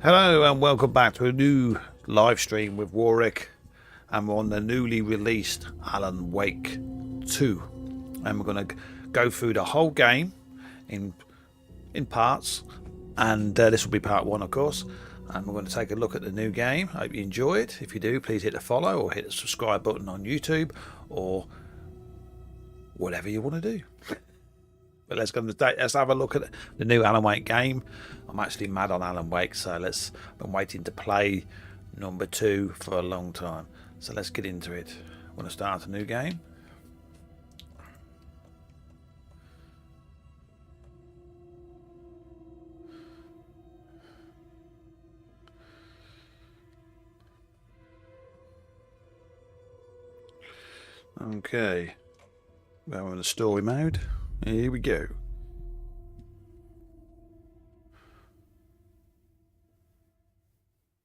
Hello and welcome back to a new live stream with Warric, and we're on the newly released Alan Wake 2, and we're going to go through the whole game in parts, and this will be part 1 of course, and we're going to take a look at the new game. I hope you enjoy it. If you do, please hit the follow or hit the subscribe button on YouTube or whatever you want to do. But let's have a look at the new Alan Wake game. I'm actually mad on Alan Wake, so been waiting to play number 2 for a long time. So let's get into it. I want to start a new game. Okay. We're in the story mode. Here we go.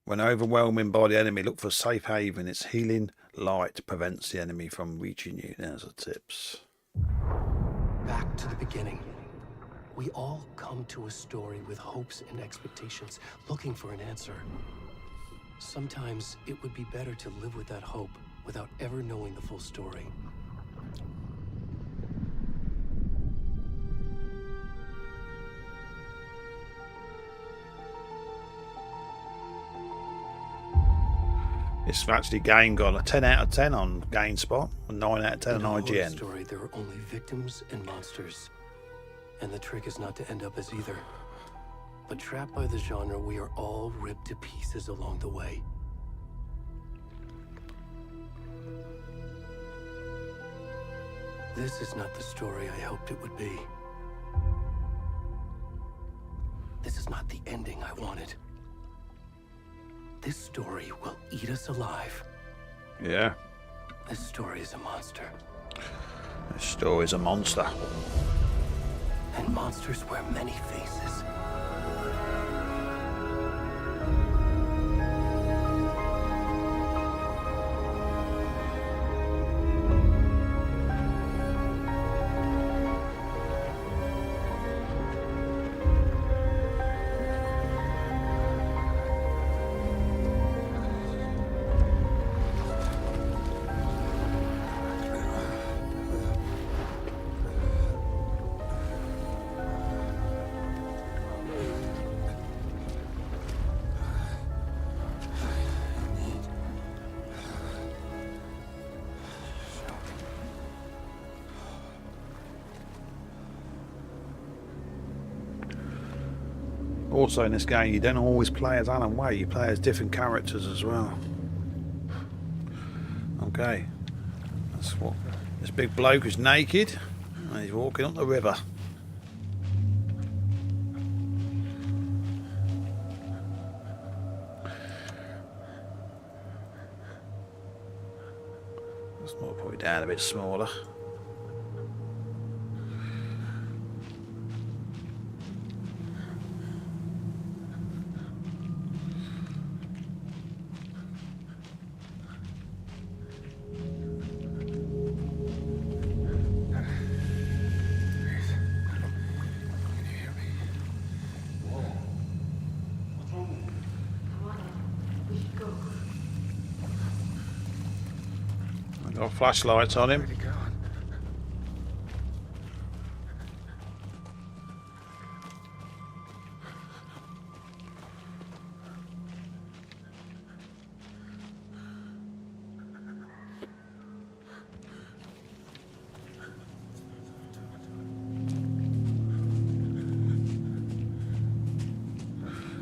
When overwhelming by the enemy, look for a safe haven. Its healing light prevents the enemy from reaching you. There's the tips. Back to the beginning. We all come to a story with hopes and expectations, looking for an answer. Sometimes it would be better to live with that hope without ever knowing the full story. It's actually game got a 10 out of 10 on GameSpot, a 9 out of 10 on IGN. In a story, there are only victims and monsters. And the trick is not to end up as either. But trapped by the genre, we are all ripped to pieces along the way. This is not the story I hoped it would be. This is not the ending I wanted. This story will eat us alive. Yeah. This story is a monster. This story is a monster. And monsters wear many faces. Also in this game, you don't always play as Alan Wake, you play as different characters as well. Okay, that's what this big bloke is naked and he's walking up the river. Let's put it down a bit smaller. Got flashlights on him.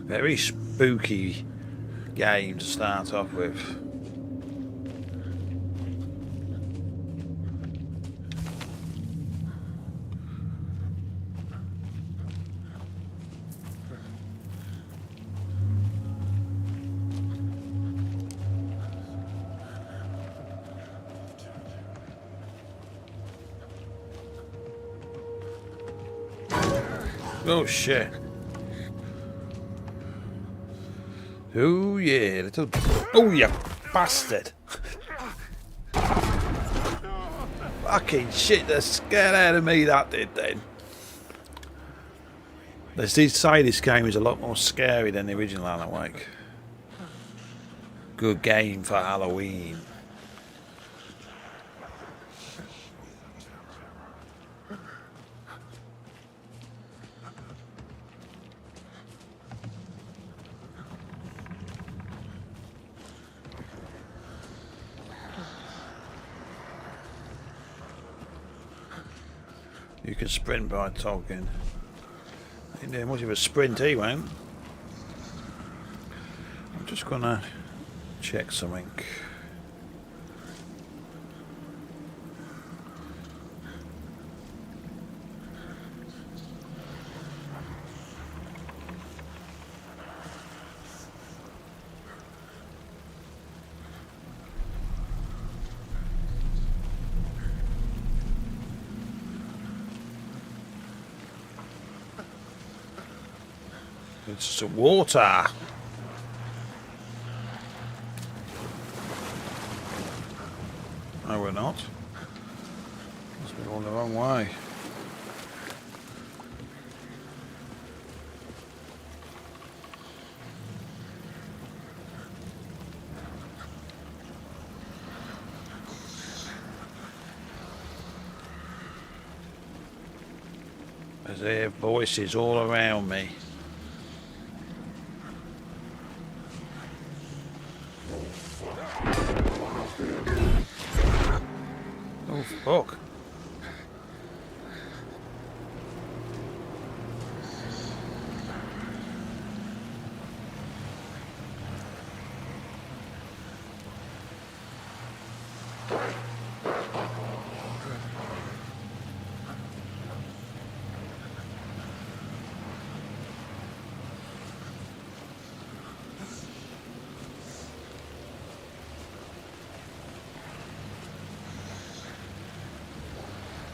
Very spooky game to start off with. Oh shit. Oh yeah, little... Oh you bastard. Fucking shit, that scared out of me, that did then. They did say this game is a lot more scary than the original Alan Wake. Good game for Halloween. You can sprint by talking. Ain't doing much of a sprint, he won't. I'm just gonna check something. It's some water. No, we're not. Must be going the wrong way. As I hear voices all around me. Oh, fuck.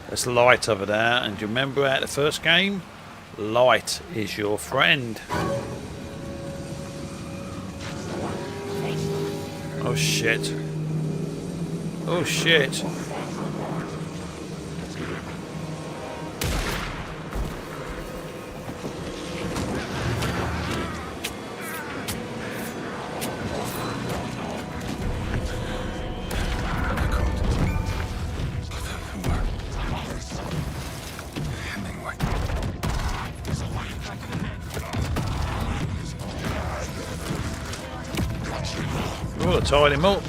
There's light over there, and do you remember at the first game? Light is your friend. Oh shit. Oh shit. Oh, tied him up.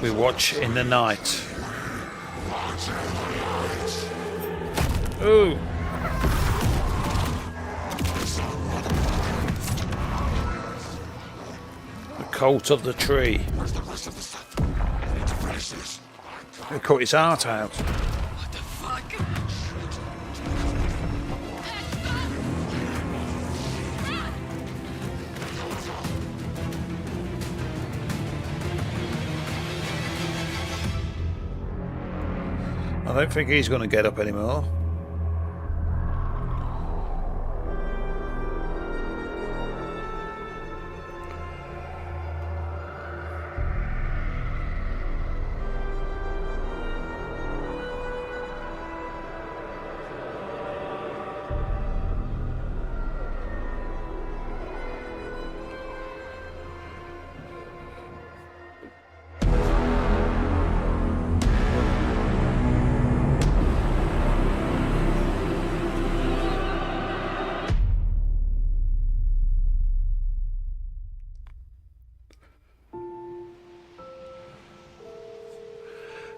We watch in the night. Ooh. The cult of the tree. They cut his heart out. What the fuck? I don't think he's going to get up anymore.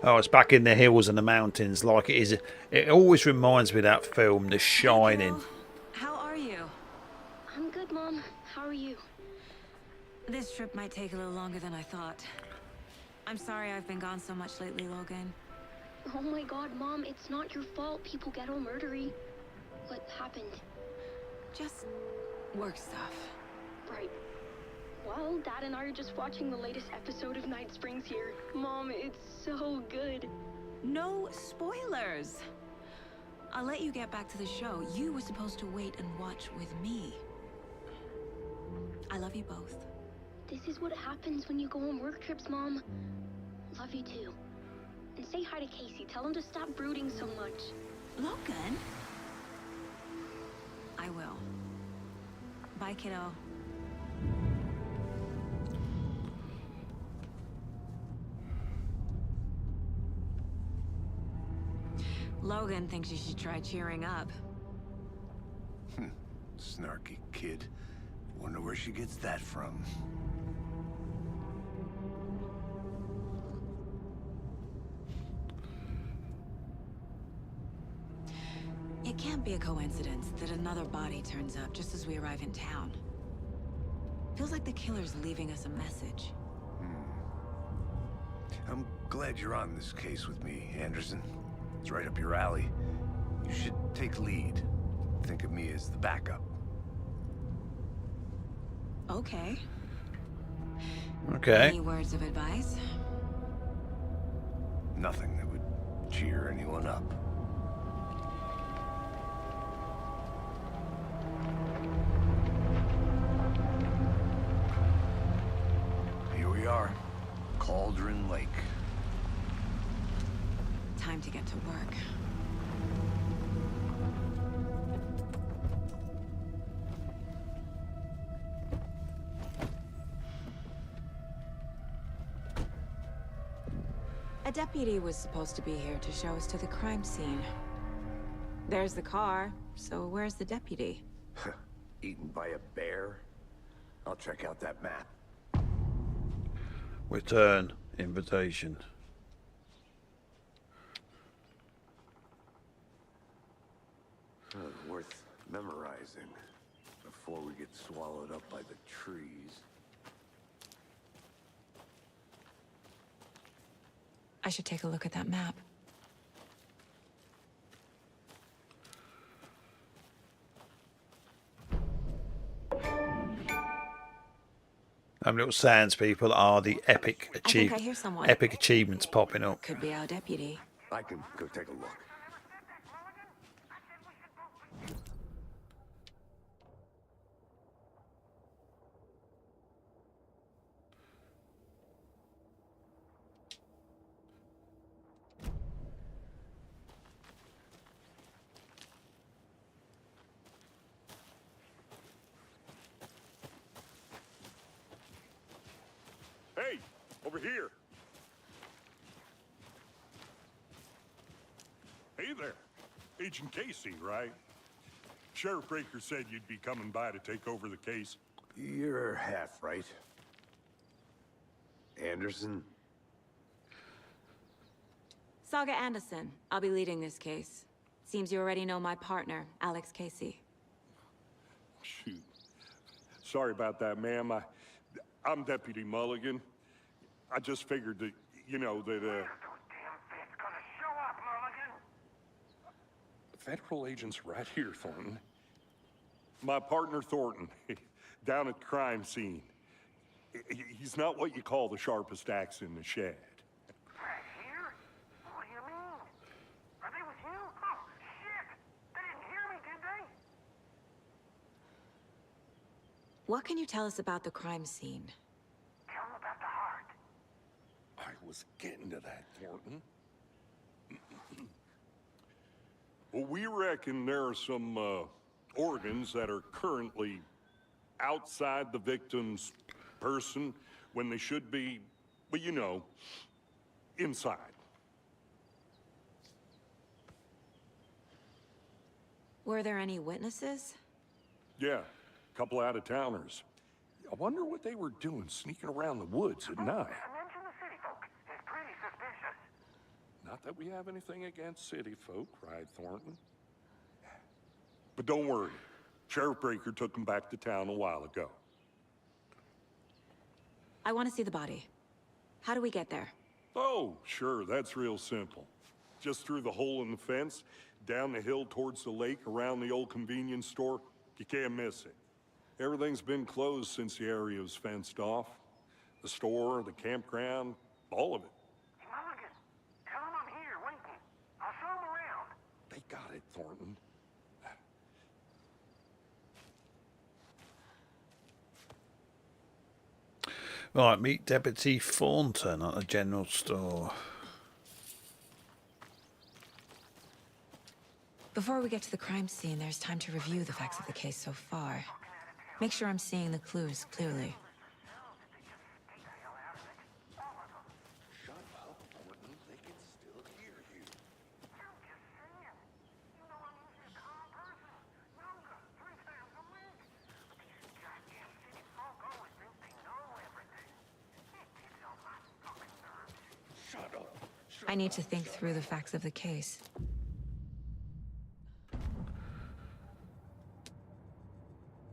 Oh, it's back in the hills and the mountains like it is. It always reminds me of that film, The Shining. How are you? I'm good, Mom. How are you? This trip might take a little longer than I thought. I'm sorry I've been gone so much lately, Logan. Oh my god, Mom, it's not your fault people get all murdery. What happened? Just work stuff. Right. Well, Dad and I are just watching the latest episode of Night Springs here. Mom, it's so good. No spoilers. I'll let you get back to the show. You were supposed to wait and watch with me. I love you both. This is what happens when you go on work trips, Mom. Love you too. And say hi to Casey. Tell him to stop brooding so much. Logan? I will. Bye, kiddo. Logan thinks you should try cheering up. Snarky kid. Wonder where she gets that from. It can't be a coincidence that another body turns up just as we arrive in town. Feels like the killer's leaving us a message. I'm glad you're on this case with me, Anderson. It's right up your alley. You should take lead. Think of me as the backup. Okay. Okay. Any words of advice? Nothing that would cheer anyone up. Here we are, Cauldron Lake. Time to get to work. A deputy was supposed to be here to show us to the crime scene. There's the car, so where's the deputy? Eaten by a bear? I'll check out that map. Return invitation. Worth memorizing before we get swallowed up by the trees. I should take a look at that map. Little sands people are the epic I think I hear someone. epic achievements popping up. Could be our deputy. I can go take a look. Hey, over here. Hey there. Agent Casey, right? Sheriff Breaker said you'd be coming by to take over the case. You're half right. Anderson? Saga Anderson. I'll be leading this case. Seems you already know my partner, Alex Casey. Shoot. Sorry about that, ma'am. I'm Deputy Mulligan. I just figured that, you know, that, Federal agents right here, Thornton. My partner, Thornton, down at the crime scene. He's not what you call the sharpest axe in the shed. Right here? What do you mean? Are they with you? Oh, shit! They didn't hear me, did they? What can you tell us about the crime scene? Tell them about the heart. I was getting to that, Thornton. Well, we reckon there are some organs that are currently outside the victim's person when they should be, well, you know, inside. Were there any witnesses? Yeah, a couple out-of-towners. I wonder what they were doing sneaking around the woods at night. Mention the city folk. It's pretty suspicious. Not that we have anything against city folk, cried Thornton. But don't worry. Sheriff Breaker took him back to town a while ago. I want to see the body. How do we get there? Oh, sure, that's real simple. Just through the hole in the fence, down the hill towards the lake, around the old convenience store. You can't miss it. Everything's been closed since the area was fenced off. The store, the campground, all of it. Hey, Mulligan, tell them I'm here, waiting. I'll show them around. They got it, Thornton. Right, meet Deputy Thornton at the general store. Before we get to the crime scene, there's time to review the facts of the case so far. Make sure I'm seeing the clues clearly. Shut up, Thornton. They can still hear you. I'm just saying. You know I'm usually a calm person. Yoga, 3 times a week. But these goddamn city folk always think they know everything. It gets on my fucking nerves. Shut up. I need to think through the facts of the case.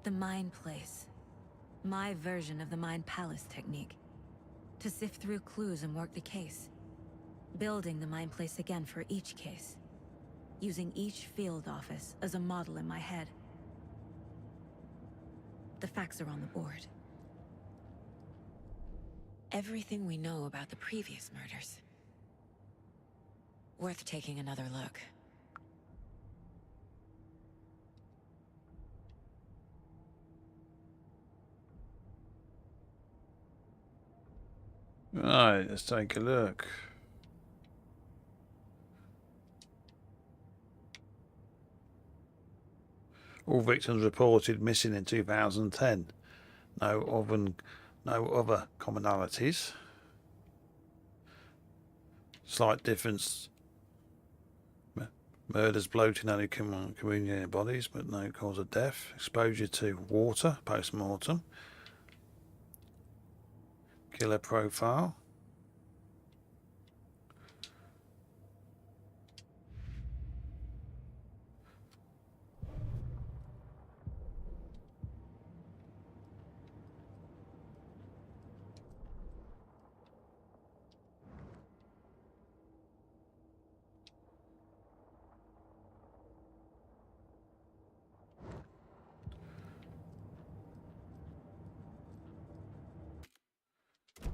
The Mind Place. My version of the Mind Palace technique. To sift through clues and work the case. Building the Mind Place again for each case. Using each field office as a model in my head. The facts are on the board. Everything we know about the previous murders. Worth taking another look. Right, let's take a look. All victims reported missing in 2010. No other commonalities. Slight difference. Murders bloating only communicating bodies, but no cause of death. Exposure to water post-mortem. Killer profile.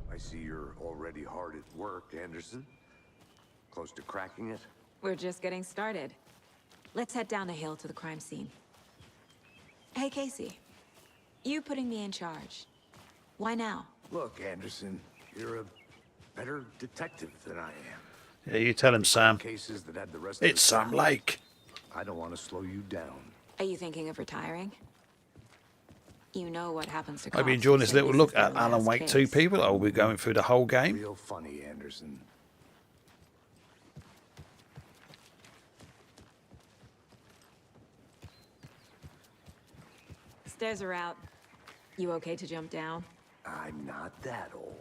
I see you're already hard at work, Anderson. Close to cracking it? We're just getting started. Let's head down the hill to the crime scene. Hey, Casey. You putting me in charge. Why now? Look, Anderson, you're a better detective than I am. Yeah, you tell him, Sam. Cases that had the rest It's of the Sam Lake. I don't want to slow you down. Are you thinking of retiring? You know what happens to cops. Hope you enjoying this who say little look is their at Alan last Wake 2, case. people. I'll be going through the whole game. Real funny, Anderson. Stairs are out. You okay to jump down? I'm not that old.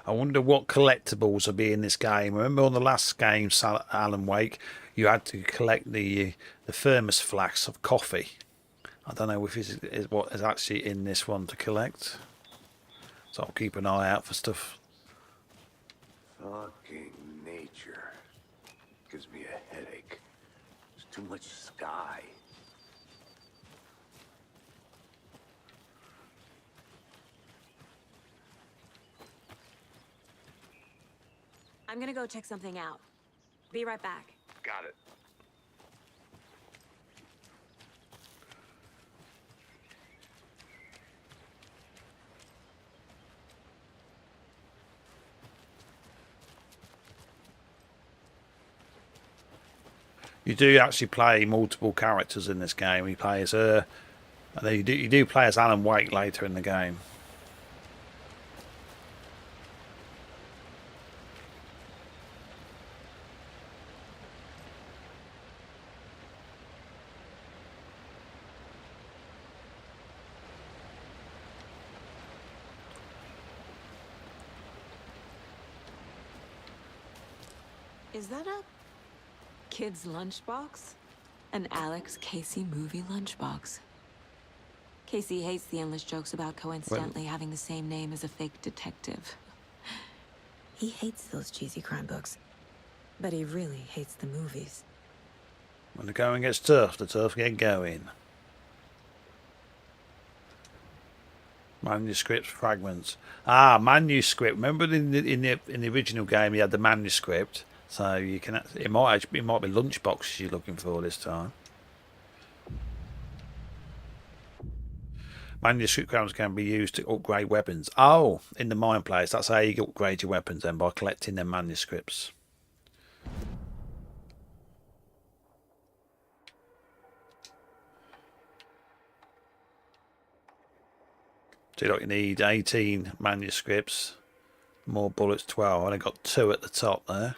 I wonder what collectibles will be in this game. Remember on the last game, Alan Wake, you had to collect the thermos flasks of coffee. I don't know if this is what is actually in this one to collect. So I'll keep an eye out for stuff. Fucking nature. Gives me a headache. There's too much sky. I'm gonna go check something out. Be right back. Got it. You do actually play multiple characters in this game. You play as her, and then you do play as Alan Wake later in the game. Is that a kid's lunchbox? An Alex Casey movie lunchbox. Casey hates the endless jokes about coincidentally having the same name as a fake detective. He hates those cheesy crime books, but he really hates the movies. When the going gets tough, the tough get going. Manuscript fragments. Ah, manuscript. Remember in the original game, you had the manuscript. So you can. It might be lunchboxes you're looking for this time. Manuscript crowns can be used to upgrade weapons. Oh, in the mine place, that's how you upgrade your weapons then, by collecting their manuscripts. So you need 18 manuscripts, more bullets 12. I only got 2 at the top there.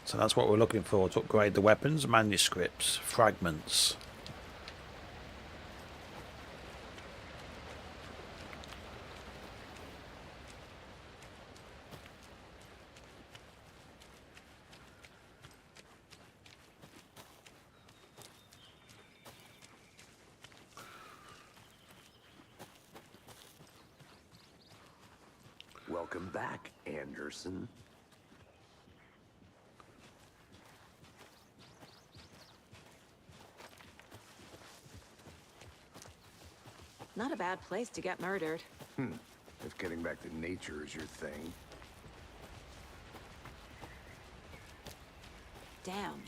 So that's what we're looking for, to upgrade the weapons, manuscripts, fragments. Welcome back, Anderson. Not a bad place to get murdered. If getting back to nature is your thing. Damn.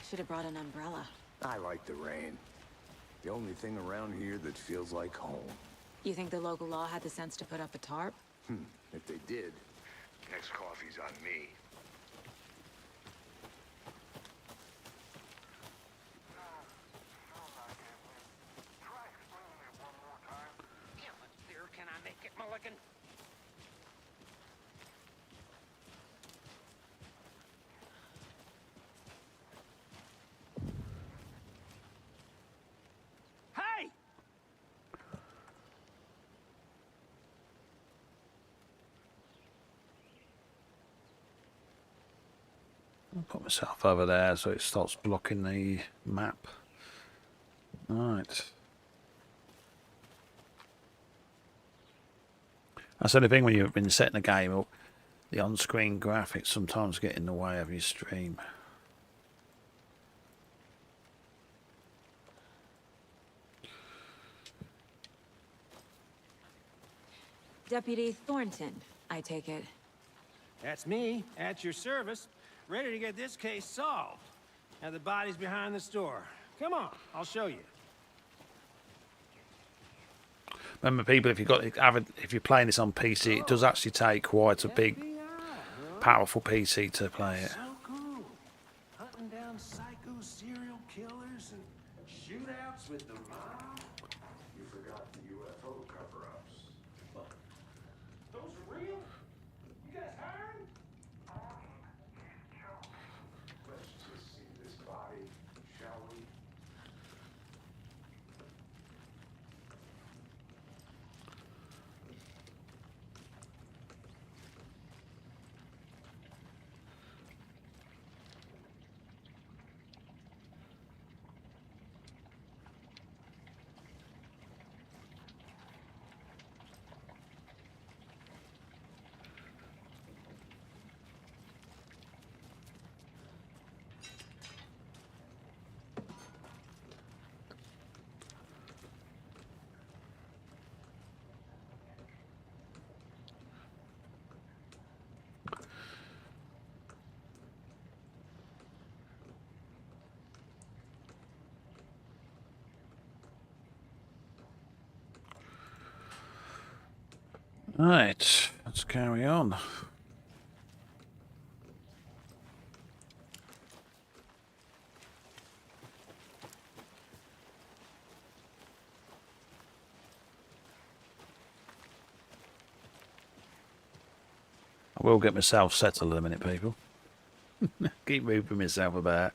Should have brought an umbrella. I like the rain. The only thing around here that feels like home. You think the local law had the sense to put up a tarp? If they did, next coffee's on me. Try explaining it one more time. How much clearer can I make it, Mulligan? Hey! I'll put myself over there so it stops blocking the map. Right. That's the only thing when you've been setting a game up. The on-screen graphics sometimes get in the way of your stream. Deputy Thornton, I take it. That's me, at your service, ready to get this case solved. Now the body's behind the store. Come on, I'll show you. Remember, people, if you're playing this on PC, it does actually take quite a big, powerful PC to play it. So cool. Hunting down psycho serial killers and shootouts with the mob. You forgot the UFO cover-ups. Those are real? You guys hiring? Let's just see this body, shall we? Right, let's carry on. I will get myself settled in a minute, people. Keep moving myself about.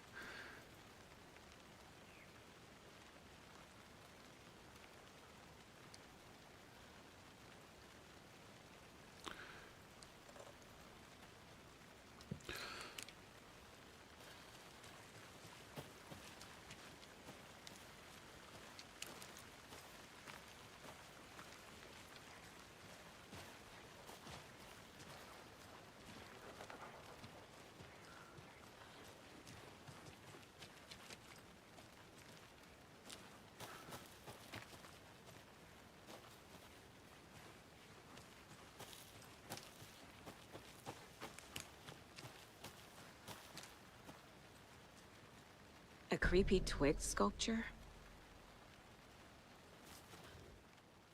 A creepy twig sculpture?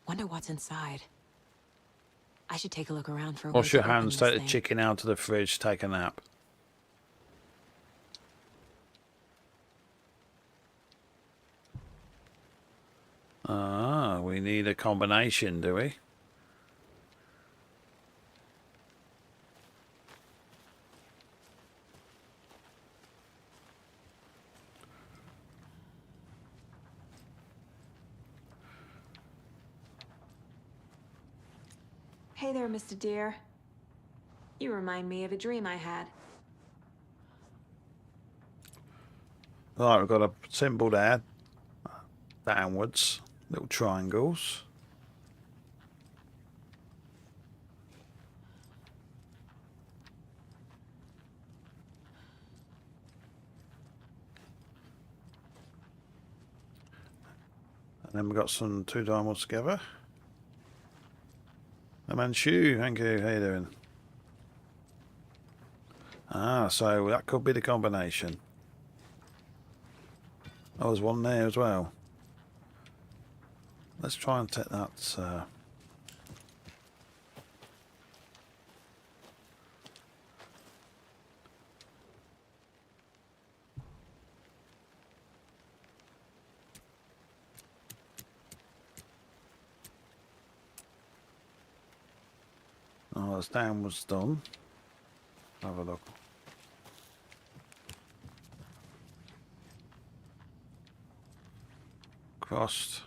Wonder what's inside. I should take a look around for a way Wash your to open hands, this take the thing. chicken out of the fridge, take a nap. Ah, we need a combination, do we? Hey there, Mr. Deer. You remind me of a dream I had. Right, we've got a symbol there. Downwards. Little triangles. And then we've got some 2 diamonds together. The Manchu, thank you, how you doing? Ah, so that could be the combination. Oh, there's one there as well. Let's try and take that. Oh, this downwards done. Have a look. Crossed.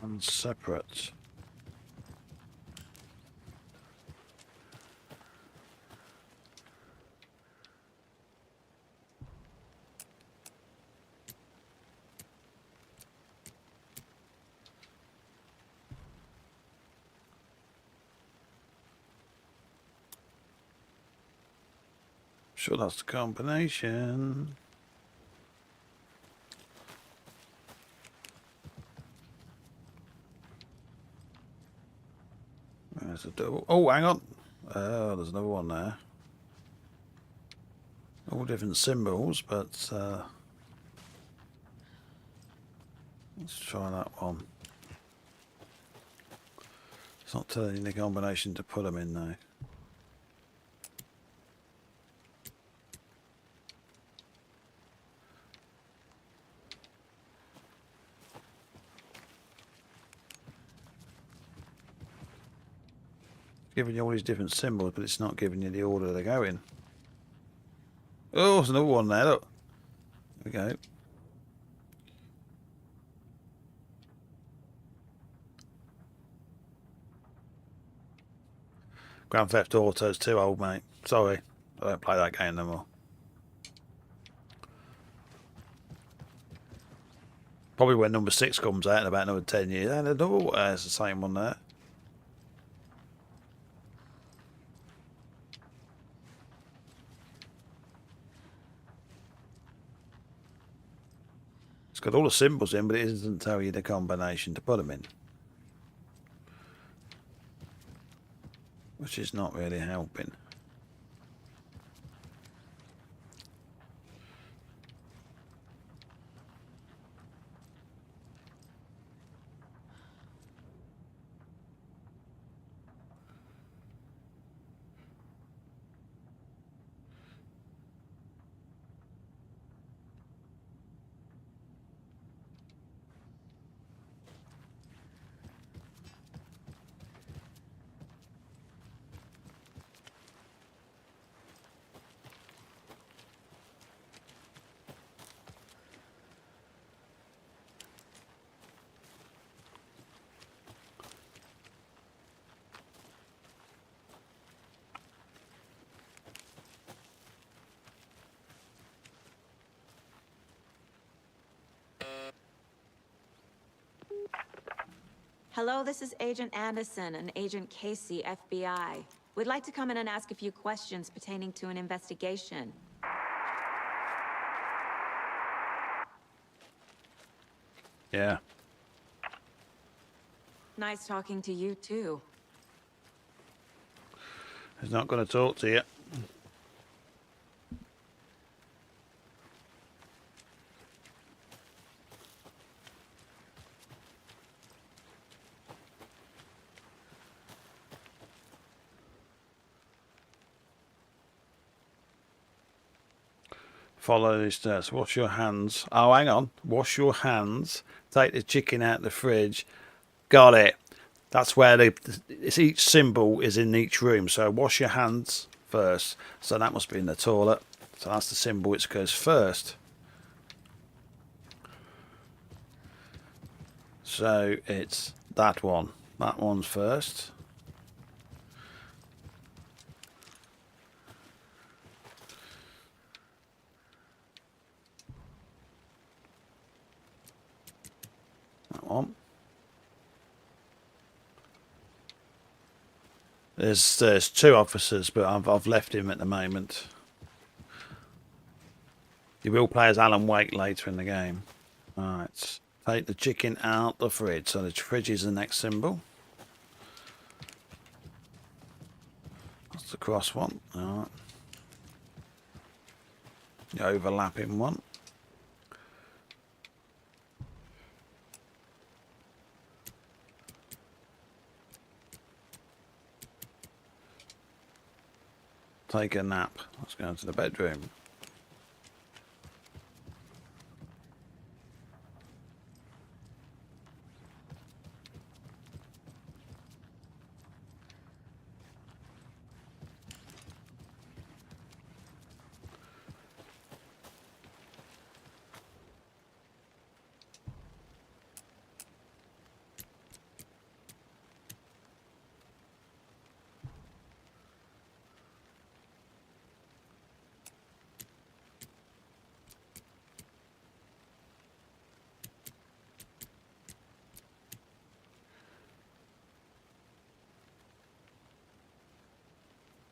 And separate. Sure, that's the combination. There's a double. Oh, hang on. Oh, there's another one there. All different symbols, but let's try that one. It's not telling you the combination to put them in though. Giving you all these different symbols, but it's not giving you the order they go in. Oh, there's another one there, look. There we go. Grand Theft Auto's too old, mate. Sorry, I don't play that game no more. Probably when number 6 comes out in about another 10 years. And another one, it's the same one there. It's got all the symbols in, but it doesn't tell you the combination to put them in. Which is not really helping. Hello, this is Agent Anderson and Agent Casey, FBI. We'd like to come in and ask a few questions pertaining to an investigation. Yeah. Nice talking to you, too. He's not going to talk to you. Follow these steps. Wash your hands. Oh, hang on. Wash your hands. Take the chicken out of the fridge. Got it. That's where each symbol is in each room. So wash your hands first. So that must be in the toilet. So that's the symbol which goes first. So it's that one. That one's first. That one. There's two officers, but I've left him at the moment. You will play as Alan Wake later in the game. Alright, take the chicken out the fridge. So the fridge is the next symbol. That's the cross one. Alright. The overlapping one. Take a nap. Let's go into the bedroom.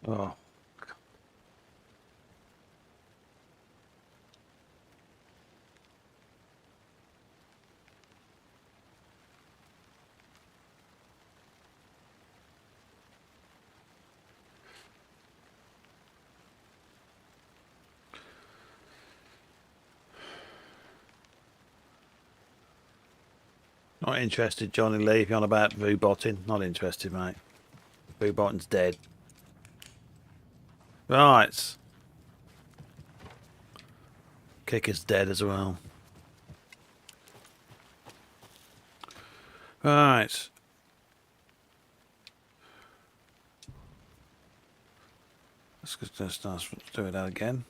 Oh. Not interested, Johnny Lee. If you're on about Vu-botting, not interested, mate. Vu-botting's dead. Right. Kicker's dead as well. Right. Let's just do that again.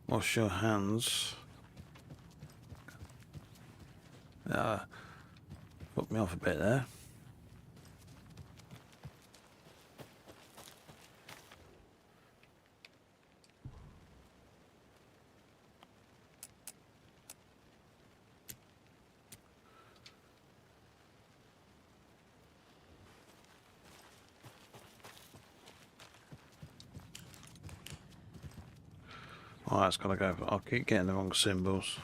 Wash your hands. Put me off a bit there. Oh, that's gotta go. I'll keep getting the wrong symbols.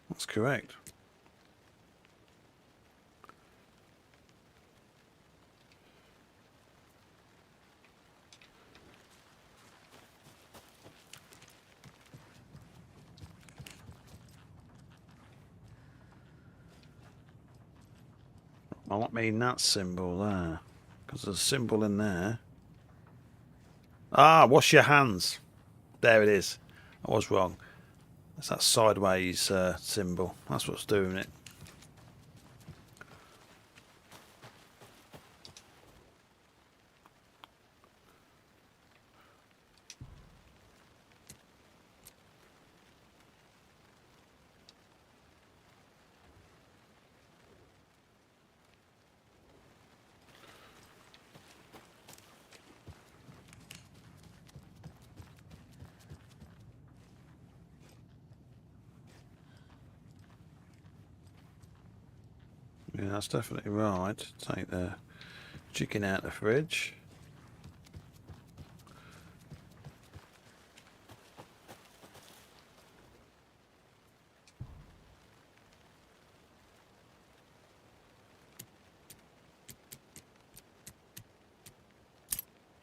That's correct. I want me that symbol there, because there's a symbol in there. Ah, wash your hands. There it is. I was wrong. It's that sideways symbol. That's what's doing it. Yeah, that's definitely right. Take the chicken out of the fridge.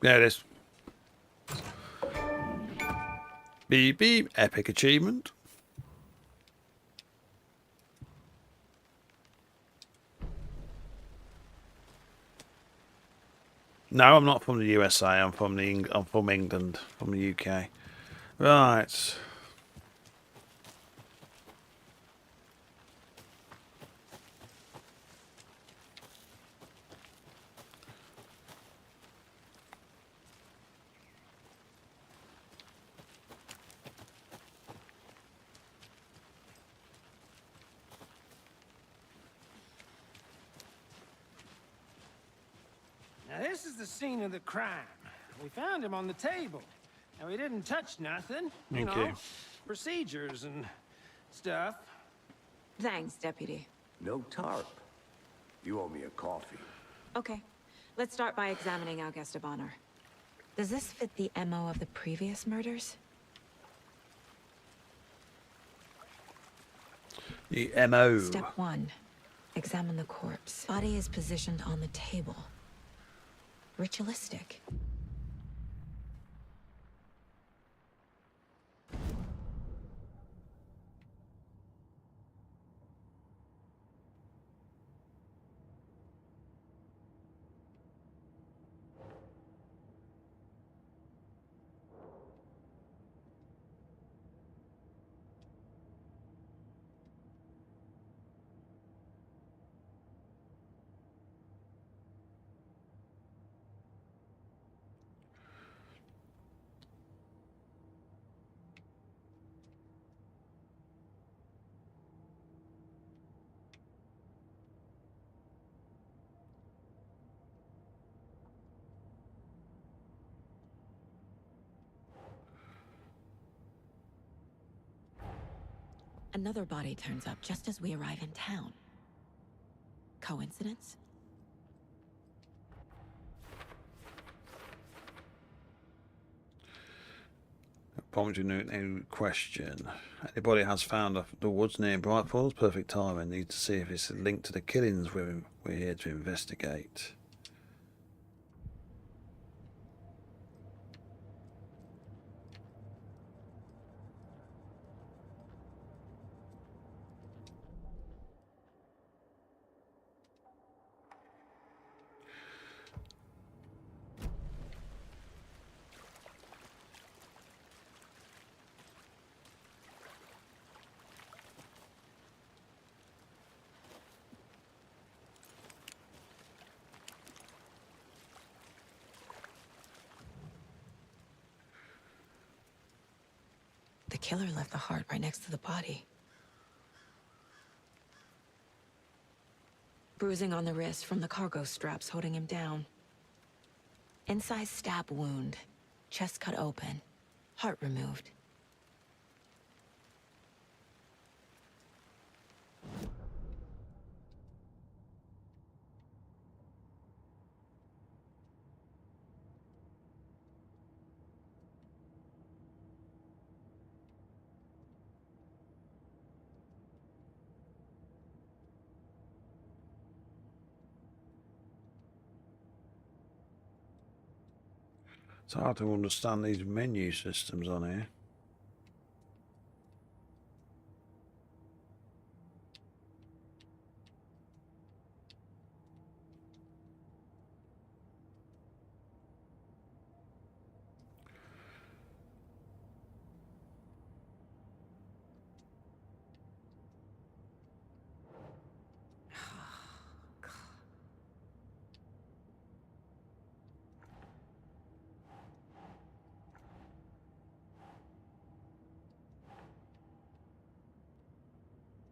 There it is. Beep beep. Epic achievement. No, I'm not from the USA. I'm from England, from the UK. Right. this is the scene of the crime. We found him on the table. And we didn't touch nothing. You Okay. know, procedures and stuff. Thanks, Deputy. No tarp. You owe me a coffee. Okay, let's start by examining our guest of honor. Does this fit the MO of the previous murders? The MO. Step 1. Examine the corpse. Body is positioned on the table. Ritualistic. Another body turns up just as we arrive in town. Coincidence? Prompting new question. Anybody has found the woods near Bright Falls? Perfect timing. Need to see if it's linked to the killings we're here to investigate. The killer left the heart right next to the body. Bruising on the wrist from the cargo straps holding him down. Incised stab wound. Chest cut open. Heart removed. It's hard to understand these menu systems on here.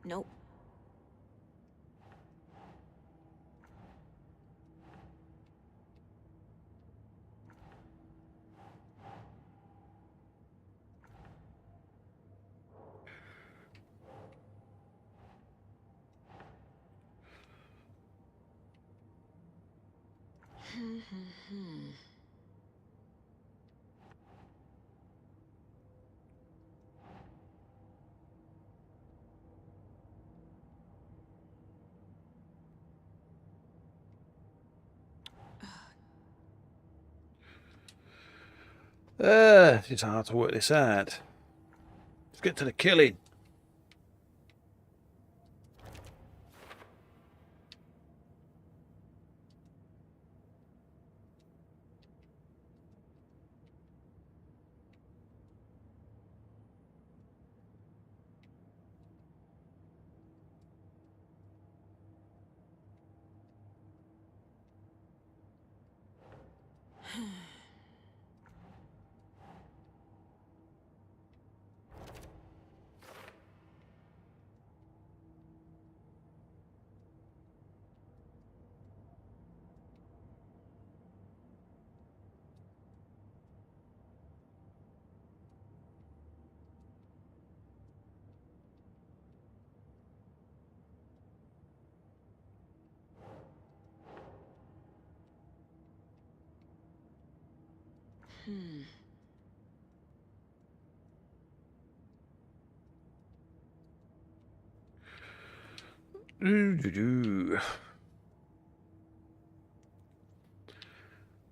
Nope. It's hard to work this out. Let's get to the killing.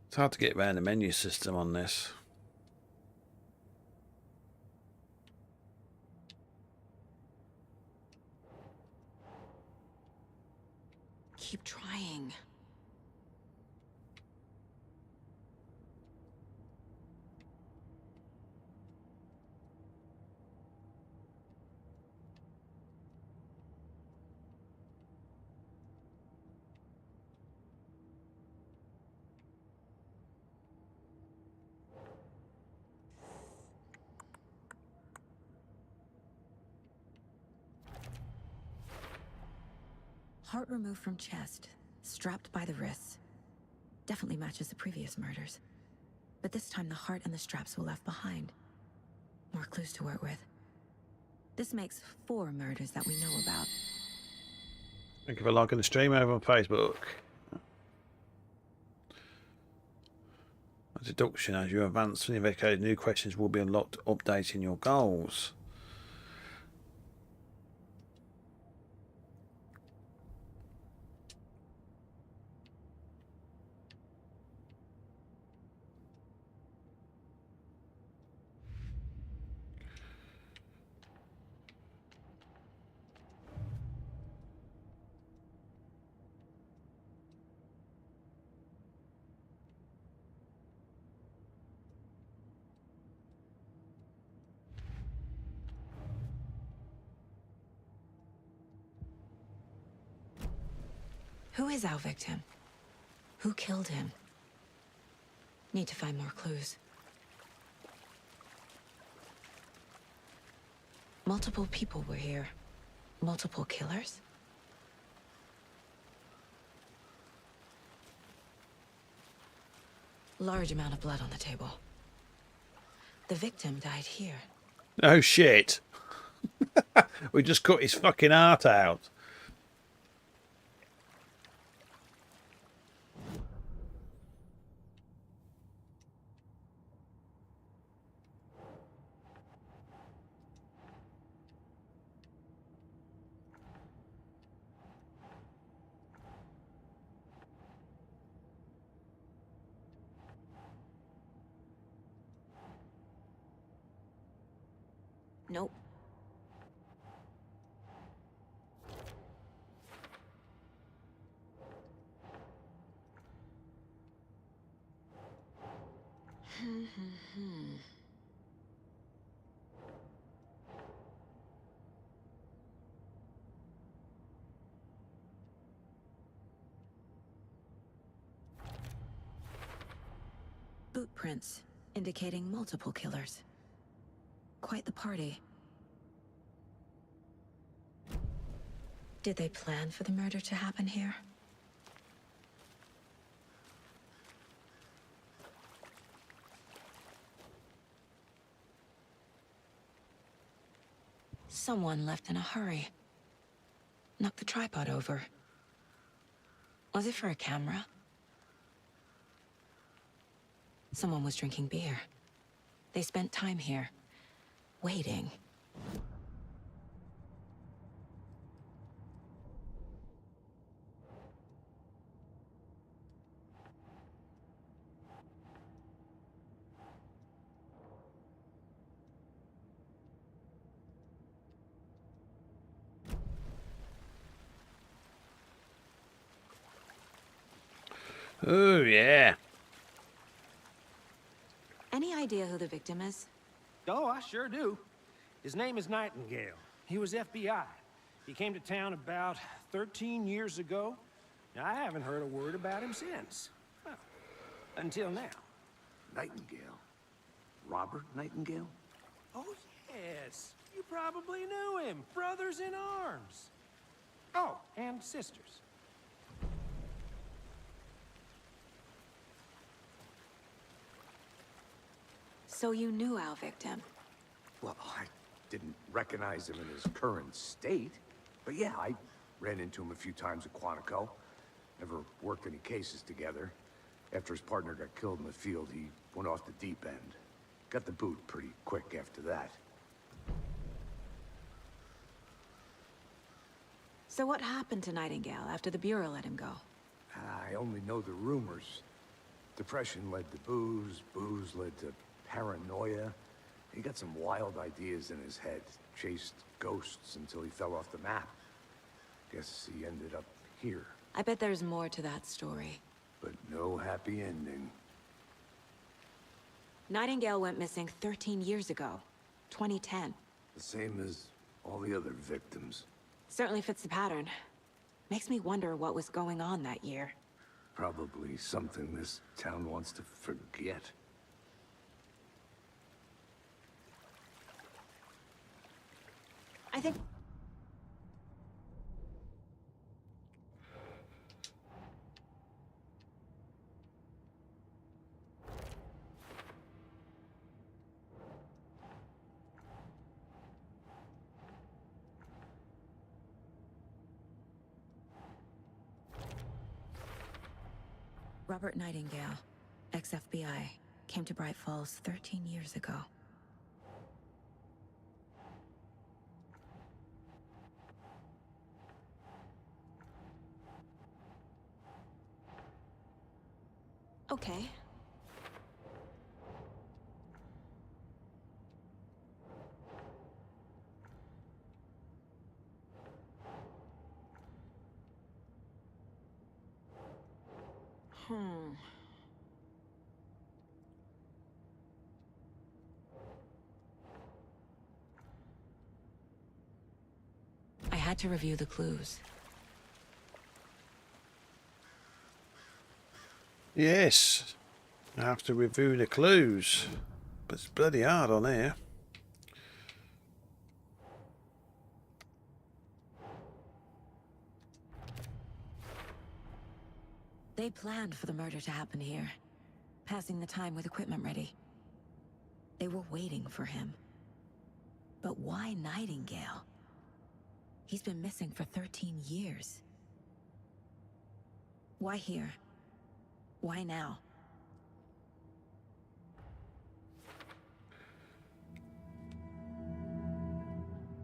It's hard to get around the menu system on this. Keep trying. Heart removed from chest, strapped by the wrists. Definitely matches the previous murders. But this time the heart and the straps were left behind. More clues to work with. This makes 4 murders that we know about. Thank you for liking the stream over on Facebook. A deduction: as you advance through the investigation, new questions will be unlocked, updating your goals. Who is our victim? Who killed him? Need to find more clues. Multiple people were here. Multiple killers? Large amount of blood on the table. The victim died here. Oh shit. We just cut his fucking heart out. Nope. Boot prints indicating multiple killers. Quite the party. Did they plan for the murder to happen here? Someone left in a hurry. Knocked the tripod over. Was it for a camera? Someone was drinking beer. They spent time here, waiting. Oh yeah. Any idea who the victim is? Oh, I sure do. His name is Nightingale. He was FBI. He came to town about 13 years ago. I haven't heard a word about him since. Well, until now. Nightingale? Robert Nightingale? Oh, yes. You probably knew him. Brothers in arms. Oh, and sisters. So you knew our victim? Well, I didn't recognize him in his current state. But yeah, I ran into him a few times at Quantico. Never worked any cases together. After his partner got killed in the field, he went off the deep end. Got the boot pretty quick after that. So what happened to Nightingale after the Bureau let him go? I only know the rumors. Depression led to booze, booze led to paranoia. He got some wild ideas in his head, chased ghosts until he fell off the map. Guess he ended up here, I bet there's more to that story. but no happy ending. Nightingale went missing 13 years ago, 2010. The same as all the other victims. Certainly fits the pattern. Makes me wonder what was going on that year. Probably something this town wants to forget. I think... Robert Nightingale, ex-FBI, came to Bright Falls 13 years ago. Okay. I had to review the clues. Yes, I have to review the clues, but it's bloody hard on here. They planned for the murder to happen here, passing the time with equipment ready. They were waiting for him. But why Nightingale? He's been missing for 13 years. Why here? Why now?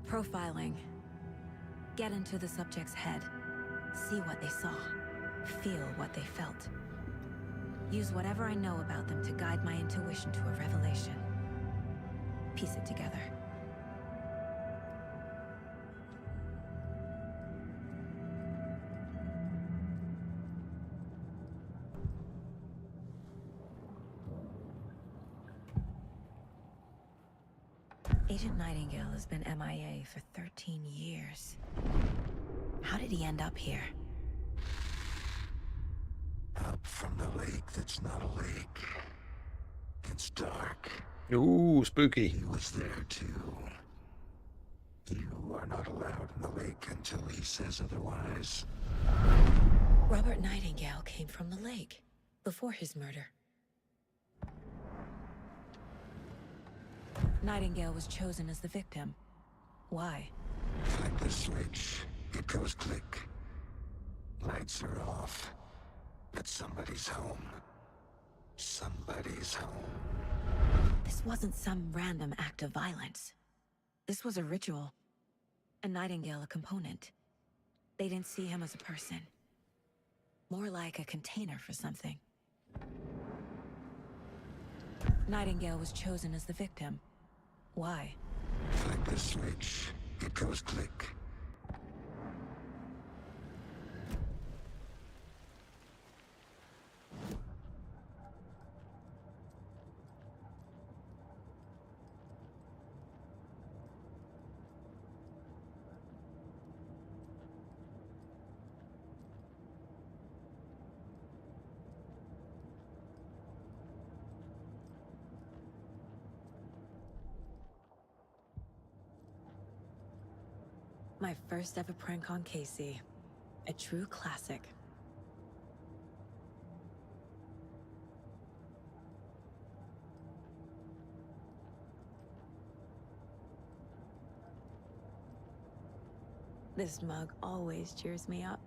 Profiling. Get into the subject's head. See what they saw. Feel what they felt. Use whatever I know about them to guide my intuition to a revelation. Piece it together. Agent Nightingale has been MIA for 13 years. How did he end up here? Up from the lake that's not a lake. It's dark. Ooh, spooky. He was there too. You are not allowed in the lake until he says otherwise. Robert Nightingale came from the lake, before his murder. Nightingale was chosen as the victim. Why? Flick the switch. It goes click. Lights are off. But somebody's home. Somebody's home. This wasn't some random act of violence. This was a ritual. And Nightingale a component. They didn't see him as a person. More like a container for something. Nightingale was chosen as the victim. Why? Flick the switch. It goes click. My first ever prank on Casey. A true classic. This mug always cheers me up.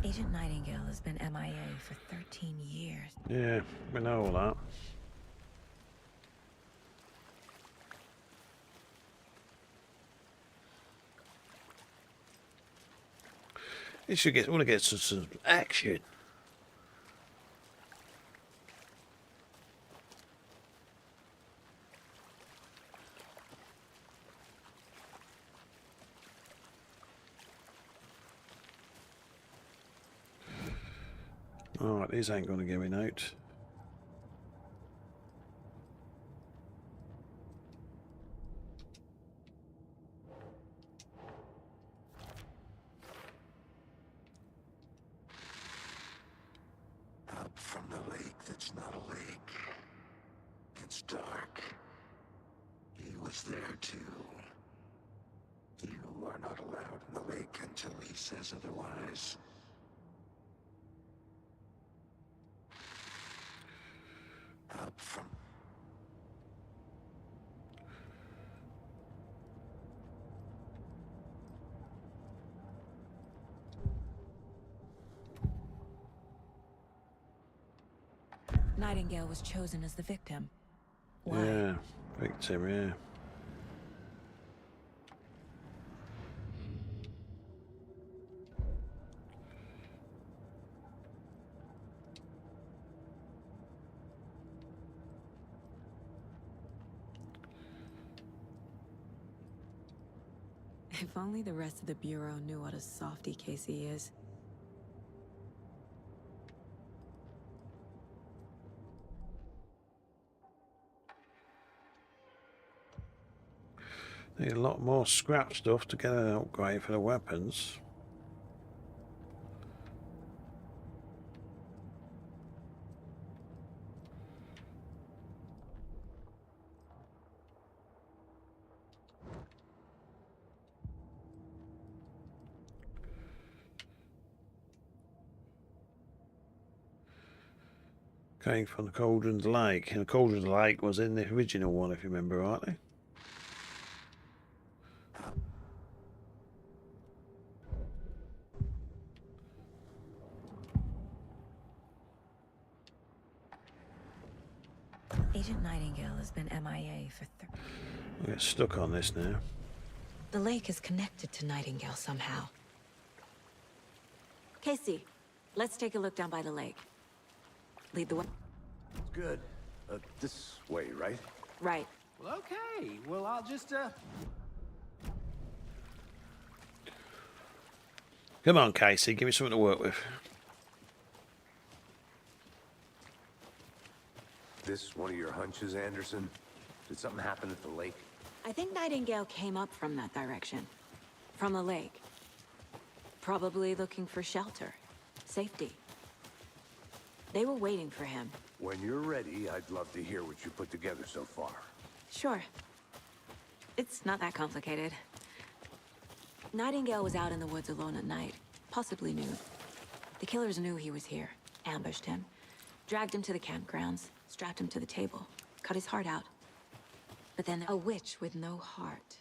Agent Nightingale has been MIA for 13 years. Yeah, we know all that. You should get. Want to get some action. Alright, these ain't going to give me note. Up from the lake that's not a lake. It's dark. He was there too. You are not allowed in the lake until he says otherwise. Up from... Nightingale was chosen as the victim. Why? Yeah, victim, yeah. If only the rest of the Bureau knew what a softy Casey is. Need a lot more scrap stuff to get an upgrade for the weapons. Came from the Cauldron's Lake. And the Cauldron's Lake was in the original one, if you remember rightly. Agent Nightingale has been MIA for I'll get stuck on this now. The lake is connected to Nightingale somehow. Casey, let's take a look down by the lake. Lead the way. Good. This way, right? Right. Well, okay. Well, I'll just, Come on, Casey, give me something to work with. This one of your hunches, Anderson? Did something happen at the lake? I think Nightingale came up from that direction. From the lake. Probably looking for shelter. Safety. They were waiting for him. When you're ready, I'd love to hear what you put together so far. Sure. It's not that complicated. Nightingale was out in the woods alone at night, possibly nude. The killers knew he was here, ambushed him, dragged him to the campgrounds, strapped him to the table, cut his heart out. But then a witch with no heart.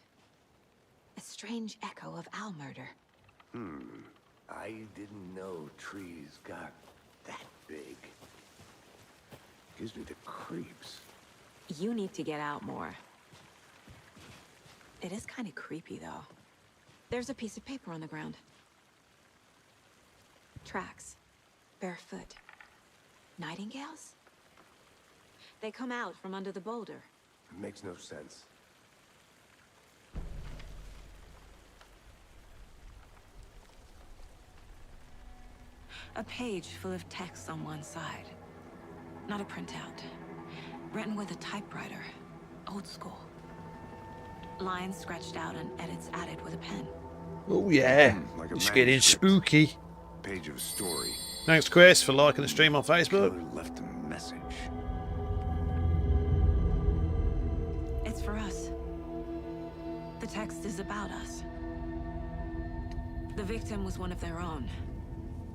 A strange echo of owl murder. I didn't know trees got that big. Gives me the creeps. You need to get out more. It is kind of creepy, though. There's a piece of paper on the ground. Tracks. Barefoot. Nightingales? They come out from under the boulder. Makes no sense. A page full of text on one side. Not a printout. Written with a typewriter. Old school. Lines scratched out and edits added with a pen. Oh yeah, Like a it's getting manuscript. spooky. Page of a story. Thanks, Chris, for liking the stream on Facebook. Killer left a message. It's for us. The text is about us. The victim was one of their own.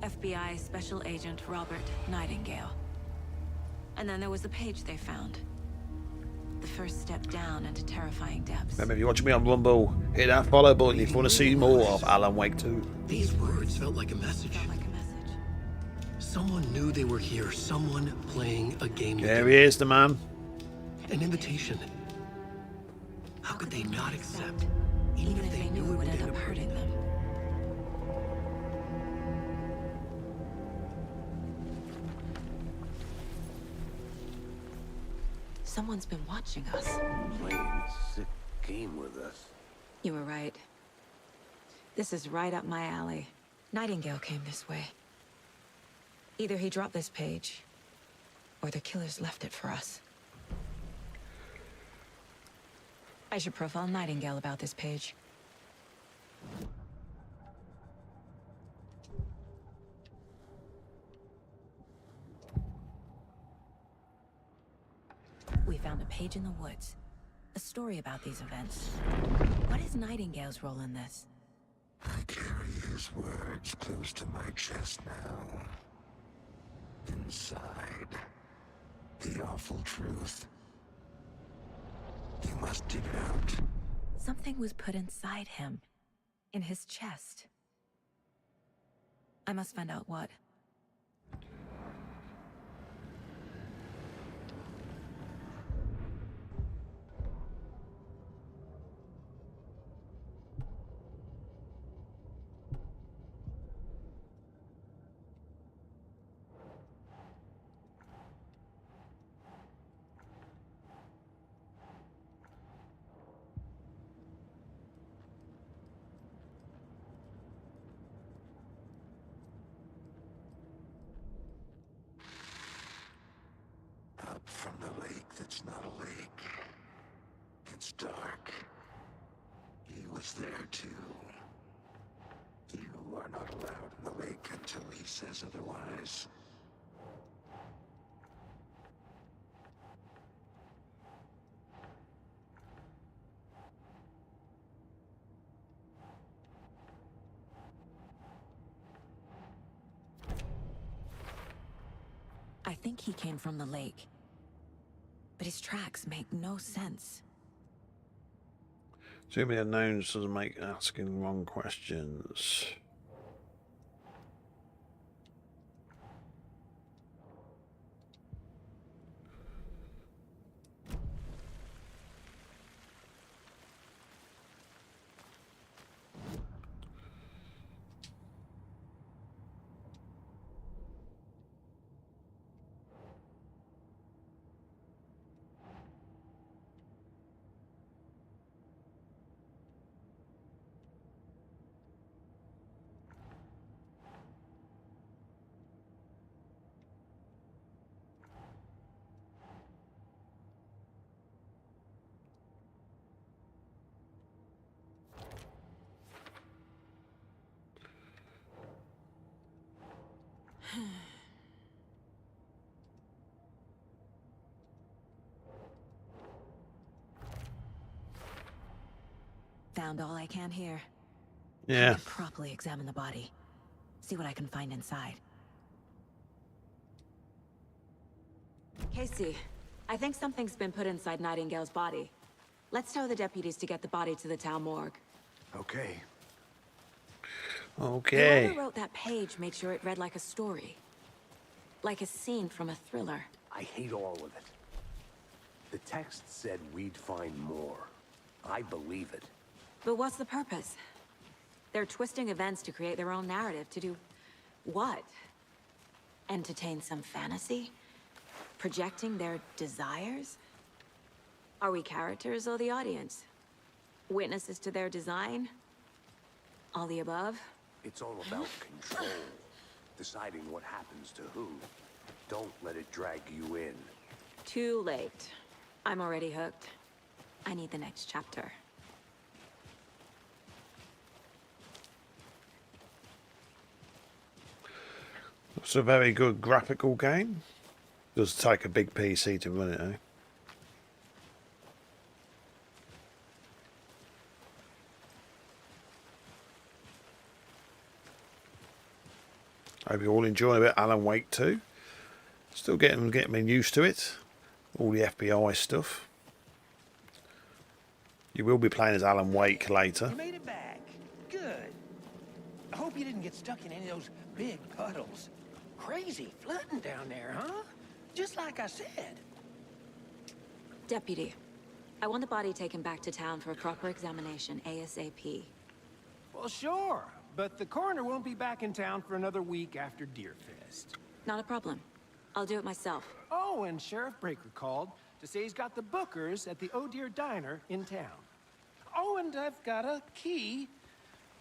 FBI Special Agent Robert Nightingale. And then there was the page they found. The first step down into terrifying depths. Remember, if you're watching me on Rumble, hit that follow button if you want to see more of Alan Wake 2. These words felt like a message. Felt like a message. Someone knew they were here. Someone playing a game with There them. he is, the man. An invitation. How could they not accept? Even if they knew it would end up hurting them. Someone's been watching us. Playing a sick game with us. You were right. This is right up my alley. Nightingale came this way. Either he dropped this page, or the killers left it for us. I should profile Nightingale about this page. We found a page in the woods. A story about these events. What is Nightingale's role in this? I carry his words close to my chest now. Inside, the awful truth. You must dig it out. Something was put inside him. In his chest. I must find out what. Up from the lake that's not a lake. It's dark. He was there too. You are not allowed in the lake until he says otherwise. I think he came from the lake. But his tracks make no sense. Too many unknowns doesn't make asking wrong questions. Found all I can here. Yeah. Time to properly examine the body. See what I can find inside. Casey, I think something's been put inside Nightingale's body. Let's tell the deputies to get the body to the town morgue. Okay. Okay. Whoever wrote that page made sure it read like a story. Like a scene from a thriller. I hate all of it. The text said we'd find more. I believe it. But what's the purpose? They're twisting events to create their own narrative. To do what? Entertain some fantasy? Projecting their desires? Are we characters or the audience? Witnesses to their design? All the above? It's all about control. Deciding what happens to who. Don't let it drag you in. Too late. I'm already hooked. I need the next chapter. It's a very good graphical game. Does take a big PC to run it, eh? Hope you all enjoy a bit Alan Wake 2. Still getting used to it. All the FBI stuff. You will be playing as Alan Wake later. You made it back. Good. I hope you didn't get stuck in any of those big puddles. crazy flooding down there, huh? Just like I said. Deputy, I want the body taken back to town for a proper examination, ASAP. Well, sure, but the coroner won't be back in town for another week after Deerfest. Not a problem. I'll do it myself. Oh, and Sheriff Breaker called to say he's got the bookers at the Oh Dear Diner in town. Oh, and I've got a key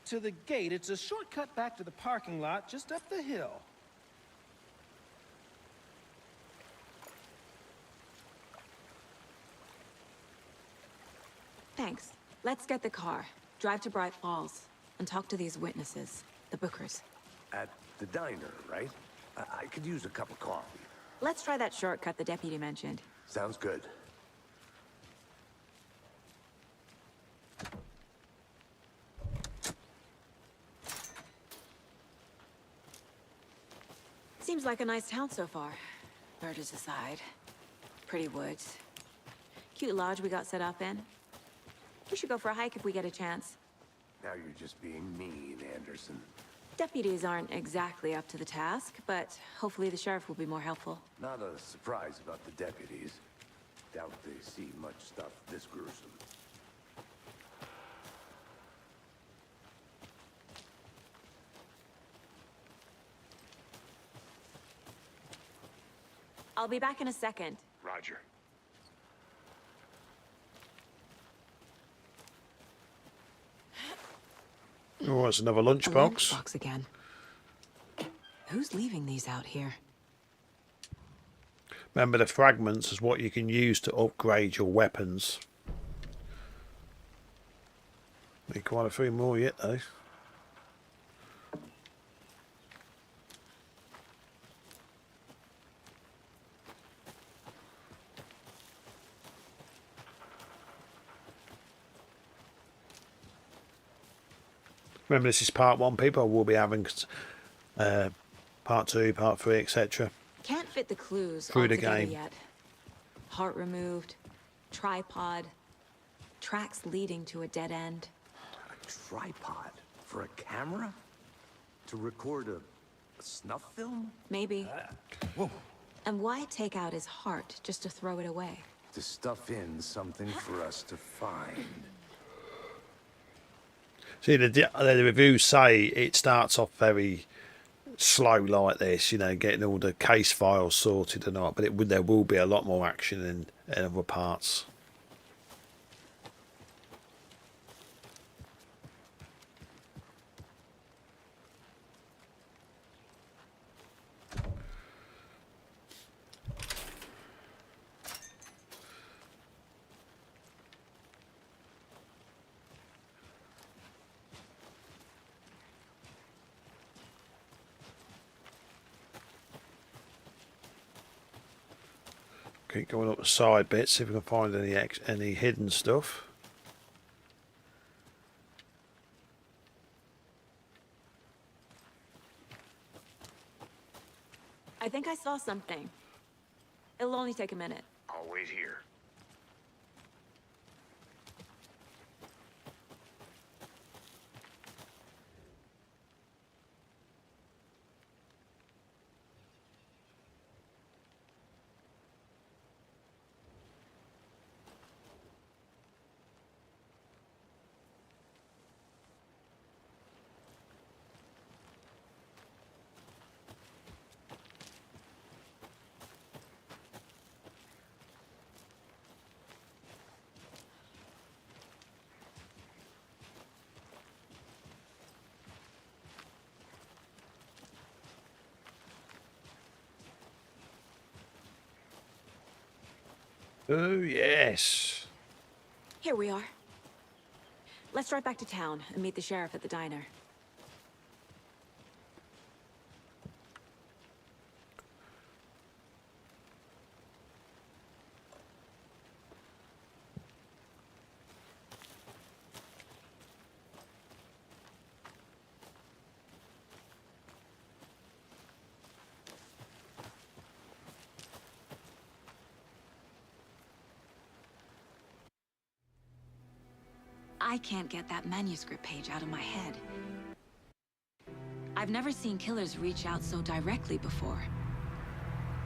to the gate. It's a shortcut back to the parking lot just up the hill. Thanks. Let's get the car, drive to Bright Falls, and talk to these witnesses, the bookers. At the diner, right? I could use a cup of coffee. Let's try that shortcut the deputy mentioned. Sounds good. Seems like a nice town so far. Murders aside. Pretty woods. Cute lodge we got set up in. We should go for a hike if we get a chance. Now you're just being mean, Anderson. Deputies aren't exactly up to the task, but hopefully the sheriff will be more helpful. Not a surprise about the deputies. Doubt they see much stuff this gruesome. I'll be back in a second. Roger. Oh, it's another lunchbox. Lunchbox again. Who's leaving these out here? Remember, the fragments is what you can use to upgrade your weapons. Need quite a few more yet, though. Remember, this is part 1, people. We'll be having part 2, part 3, etc. Can't fit the clues Through all the together game. yet. Heart removed, tripod, tracks leading to a dead end. A tripod? For a camera? To record a snuff film? Maybe. Whoa. And why take out his heart just to throw it away? To stuff in something for us to find. See, the reviews say it starts off very slow like this, you know, getting all the case files sorted and all, but there will be a lot more action in other parts. Keep going up the side bits, see if we can find any hidden stuff. I think I saw something. It'll only take a minute. I'll wait here. Oh, yes. Here we are. Let's drive back to town and meet the sheriff at the diner. I can't get that manuscript page out of my head. I've never seen killers reach out so directly before.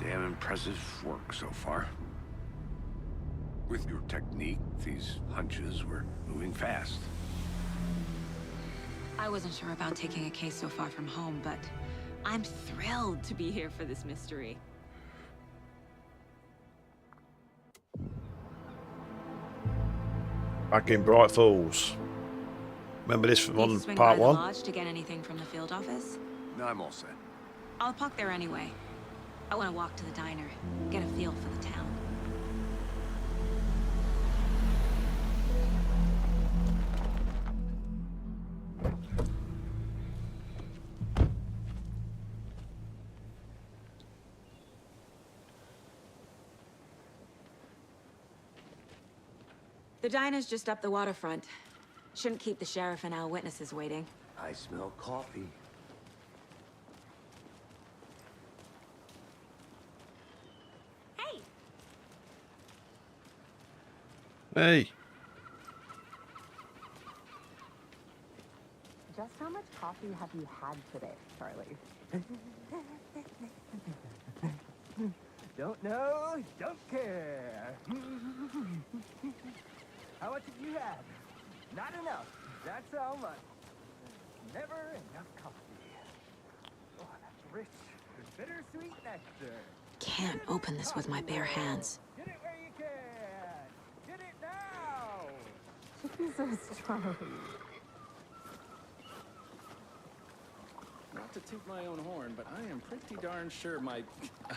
Damn impressive work so far. With your technique, these hunches were moving fast. I wasn't sure about taking a case so far from home, but I'm thrilled to be here for this mystery. Back in Bright Falls. Remember this from Need to on swing part by the 1? lodge to get anything from the field office? No, I'm all set. I'll park there anyway. I want to walk to the diner, get a feel for the town. The diner's just up the waterfront. Shouldn't keep the sheriff and our witnesses waiting. I smell coffee. Hey! Hey. Just how much coffee have you had today, Charlie? Don't know, don't care. How much have you had? Not enough. That's how much. Never enough coffee. Oh, that's rich, bittersweet nectar. Can't open this with my bare hands. Get it where you can. Get it now. Jesus, Charlie. Not to toot my own horn, but I am pretty darn sure my, I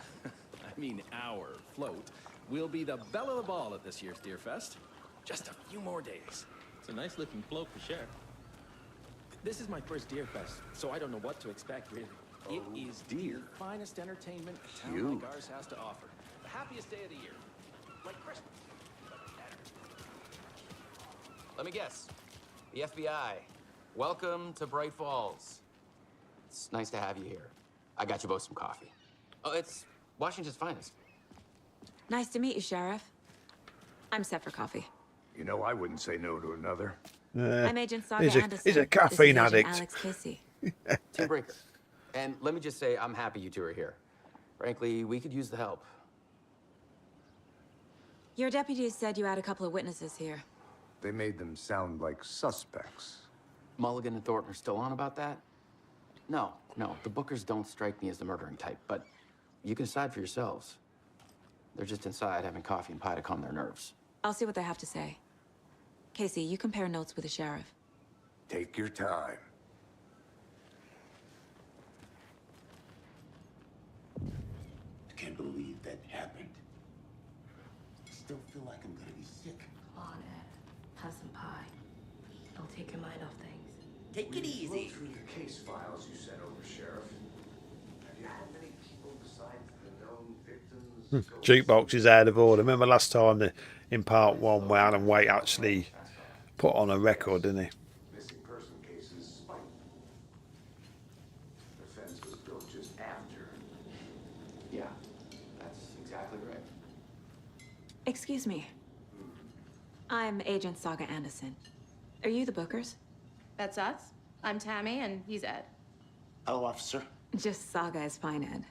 mean our float will be the belle of the ball at this year's Deer Fest. Just a few more days. It's a nice looking float for sure. This is my first Deer Fest, so I don't know what to expect really. It is the finest entertainment a town like ours has to offer. The happiest day of the year. Like Christmas. but better. Let me guess. The FBI. Welcome to Bright Falls. It's nice to have you here. I got you both some coffee. Oh, it's Washington's finest. Nice to meet you, Sheriff. I'm set for coffee. You know, I wouldn't say no to another. I'm Agent Saga Anderson. He's a This is caffeine Agent addict. Alex Casey. Team Breaker. And let me just say, I'm happy you two are here. Frankly, we could use the help. Your deputies said you had a couple of witnesses here. They made them sound like suspects. Mulligan and Thornton are still on about that? No, the Bookers don't strike me as the murdering type, but you can decide for yourselves. They're just inside having coffee and pie to calm their nerves. I'll see what they have to say. Casey, you compare notes with the sheriff. Take your time. I can't believe that happened. I still feel like I'm gonna be sick. Come on, Ed. Have some pie. It'll take your mind off things. Take it easy. Through the case files you sent over, Sheriff. Have you had many people besides the known victims? Jukebox is out of order. Remember last time in part 1 where Alan Wake actually put on a record, didn't he? Missing person cases spiked. The fence was built just after. Yeah, that's exactly right. Excuse me. I'm Agent Saga Anderson. Are you the Bookers? That's us. I'm Tammy, and he's Ed. Hello, officer. Just Saga is fine, Ed.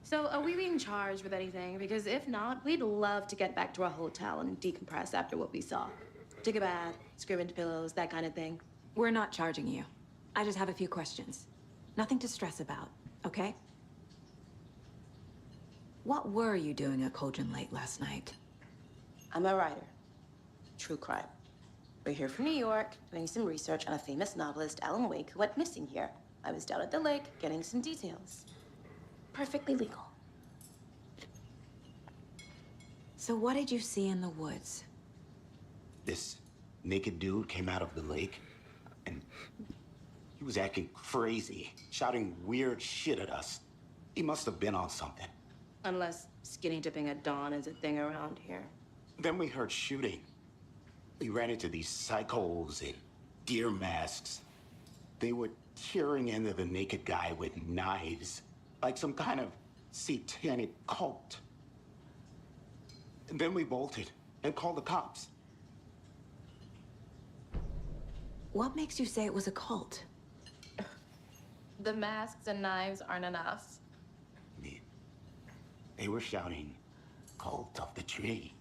So, are we being charged with anything? Because if not, we'd love to get back to our hotel and decompress after what we saw. Take a bath, scream into pillows, that kind of thing. We're not charging you. I just have a few questions. Nothing to stress about, okay? What were you doing at Cauldron Lake last night? I'm a writer. True crime. We're here from New York, doing some research on a famous novelist, Alan Wake, who went missing here. I was down at the lake, getting some details. Perfectly legal. So what did you see in the woods? This naked dude came out of the lake, and he was acting crazy, shouting weird shit at us. He must have been on something. Unless skinny dipping at dawn is a thing around here. Then we heard shooting. We ran into these psychos in deer masks. They were tearing into the naked guy with knives, like some kind of satanic cult. And then we bolted and called the cops. What makes you say it was a cult? The masks and knives aren't enough. They were shouting, "Cult of the tree.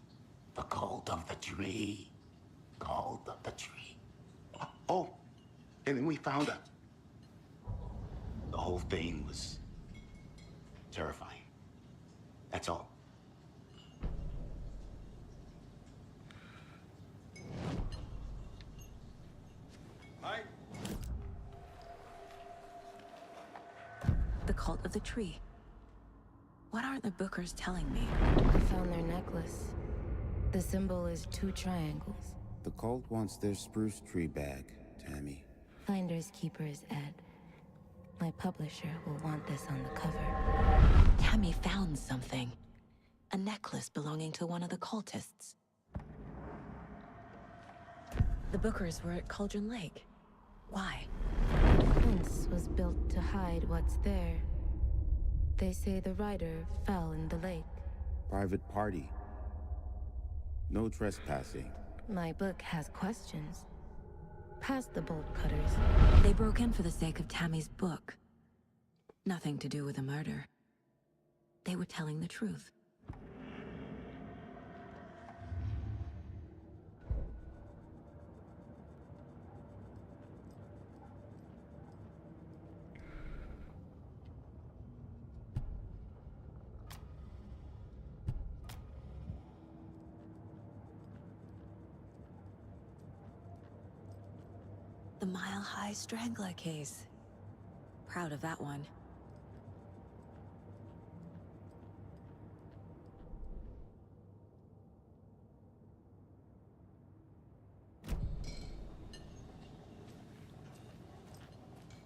The cult of the tree. Cult of the tree." Oh, and then we found her. The whole thing was terrifying. That's all. Hi. The cult of the tree. What aren't the Bookers telling me? I found their necklace. The symbol is 2 triangles. The cult wants their spruce tree back, Tammy. Finders keepers, Ed. My publisher will want this on the cover. Tammy found something. A necklace belonging to one of the cultists. The Bookers were at Cauldron Lake. Why? The fence was built to hide what's there. They say the rider fell in the lake. Private party. No trespassing. My book has questions. Past the bolt cutters. They broke in for the sake of Tammy's book. Nothing to do with a murder. They were telling the truth. The Mile High Strangler case. Proud of that one.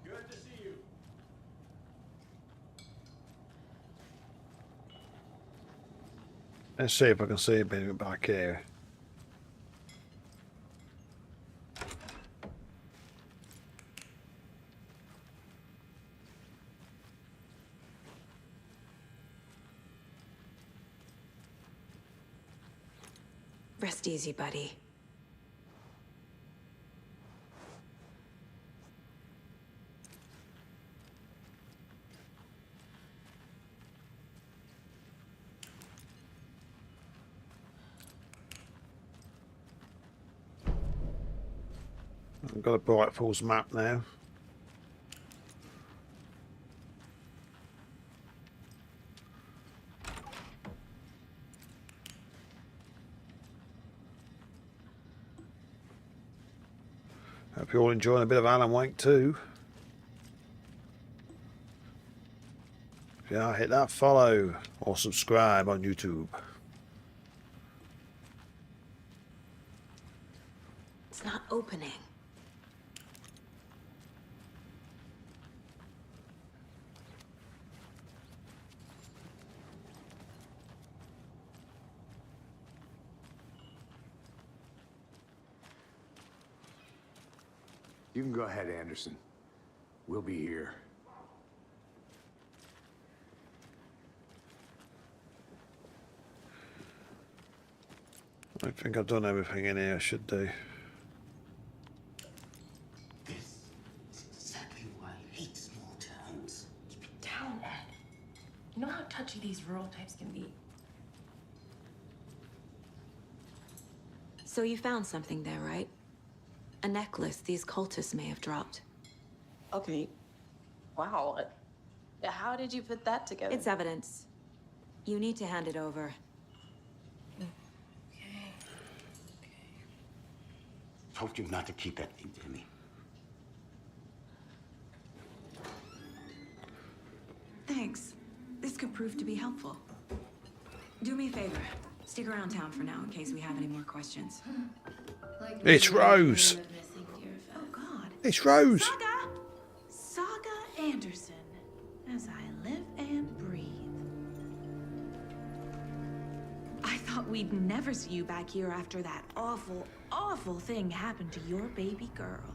Good to see you. Let's see if I can see a bit back here. Rest easy, buddy. I've got a Bright Falls map now. Hope you're all enjoying a bit of Alan Wake too. If you are, hit that follow or subscribe on YouTube. It's not opening. You can go ahead, Anderson. We'll be here. I think I've done everything in here I should do. This is exactly why I hate small towns. Keep it down, Ed. You know how touchy these rural types can be. So you found something there, right? A necklace these cultists may have dropped. Okay. Wow. How did you put that together? It's evidence. You need to hand it over. Told you not to keep that thing to me. Thanks. This could prove to be helpful. Do me a favor. Stick around town for now in case we have any more questions. It's Rose. Oh, God. It's Rose. Saga Anderson. As I live and breathe. I thought we'd never see you back here after that awful, awful thing happened to your baby girl.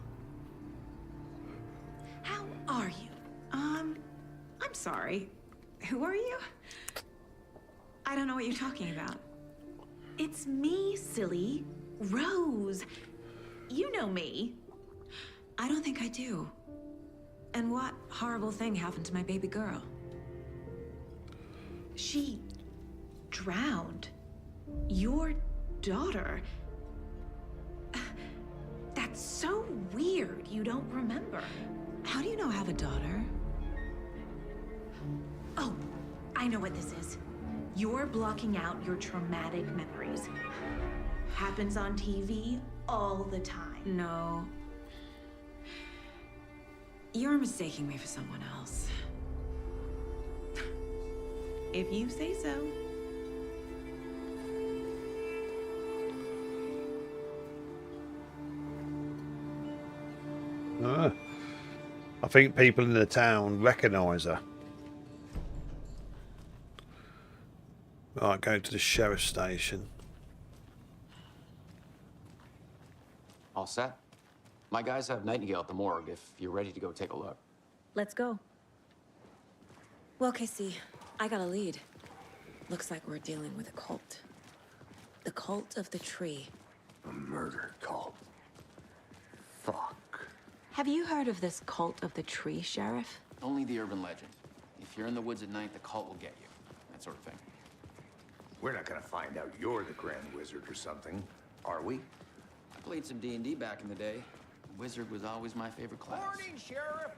How are you? I'm sorry. Who are you? I don't know what you're talking about. It's me, silly. Rose. You know me. I don't think I do. And what horrible thing happened to my baby girl? She drowned. Your daughter. That's so weird you don't remember. How do you know I have a daughter? Oh, I know what this is. You're blocking out your traumatic memories. Happens on TV all the time. No. You're mistaking me for someone else. If you say so. I think people in the town recognise her. Right, go to the sheriff's station. All set? My guys have Nightingale at the morgue if you're ready to go take a look. Let's go. Well, Casey, I got a lead. Looks like we're dealing with a cult. The cult of the tree. A murder cult. Fuck. Have you heard of this cult of the tree, Sheriff? Only the urban legend. If you're in the woods at night, the cult will get you. That sort of thing. We're not gonna find out you're the Grand Wizard or something, are we? I played some D&D back in the day. Wizard was always my favorite class. Morning, Sheriff.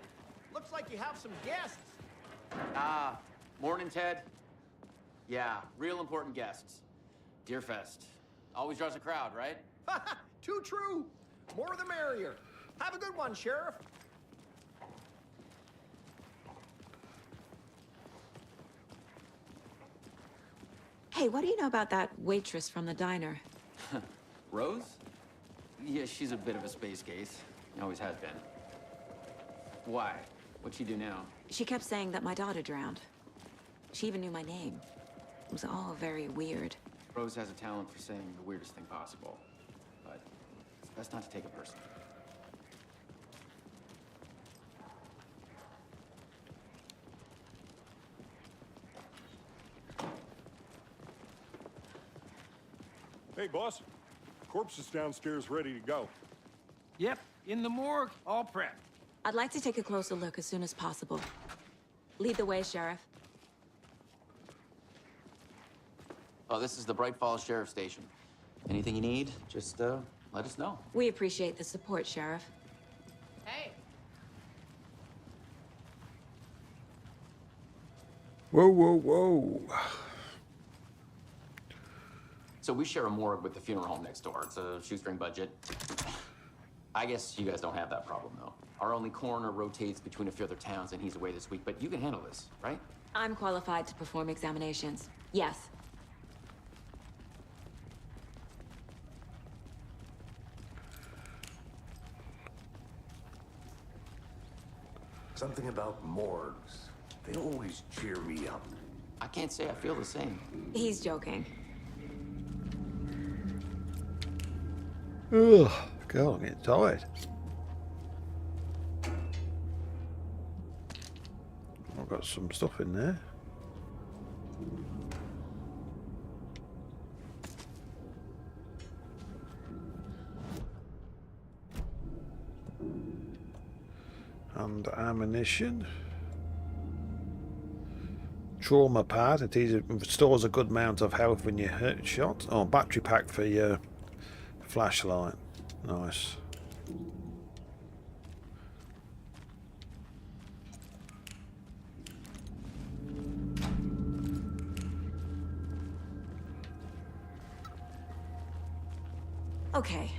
Looks like you have some guests. Morning, Ted. Yeah, real important guests. Deerfest. Always draws a crowd, right? Too true. More the merrier. Have a good one, Sheriff. Hey, what do you know about that waitress from the diner? Rose? Yeah, she's a bit of a space case. Always has been. Why? What'd she do now? She kept saying that my daughter drowned. She even knew my name. It was all very weird. Rose has a talent for saying the weirdest thing possible. But it's best not to take it personally. Hey, boss. Corpse is downstairs ready to go. Yep, in the morgue, all prepped. I'd like to take a closer look as soon as possible. Lead the way, Sheriff. Oh, this is the Bright Falls Sheriff Station. Anything you need, just let us know. We appreciate the support, Sheriff. Hey! Whoa, whoa, whoa. So we share a morgue with the funeral home next door. It's a shoestring budget. I guess you guys don't have that problem, though. Our only coroner rotates between a few other towns, and he's away this week, but you can handle this, right? I'm qualified to perform examinations. Yes. Something about morgues. They always cheer me up. I can't say I feel the same. He's joking. Ugh, God, I'm getting tired. I've got some stuff in there. And ammunition. Trauma pad. It restores a good amount of health when you're hurt shot. Oh, battery pack for your flashlight. Nice. Okay.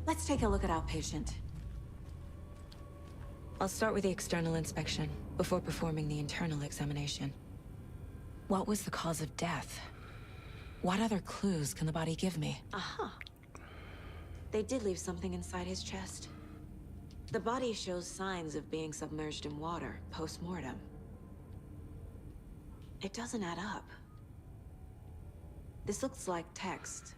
Let's take a look at our patient. I'll start with the external inspection before performing the internal examination. What was the cause of death? What other clues can the body give me? Aha. They did leave something inside his chest. The body shows signs of being submerged in water post-mortem. It doesn't add up. This looks like text.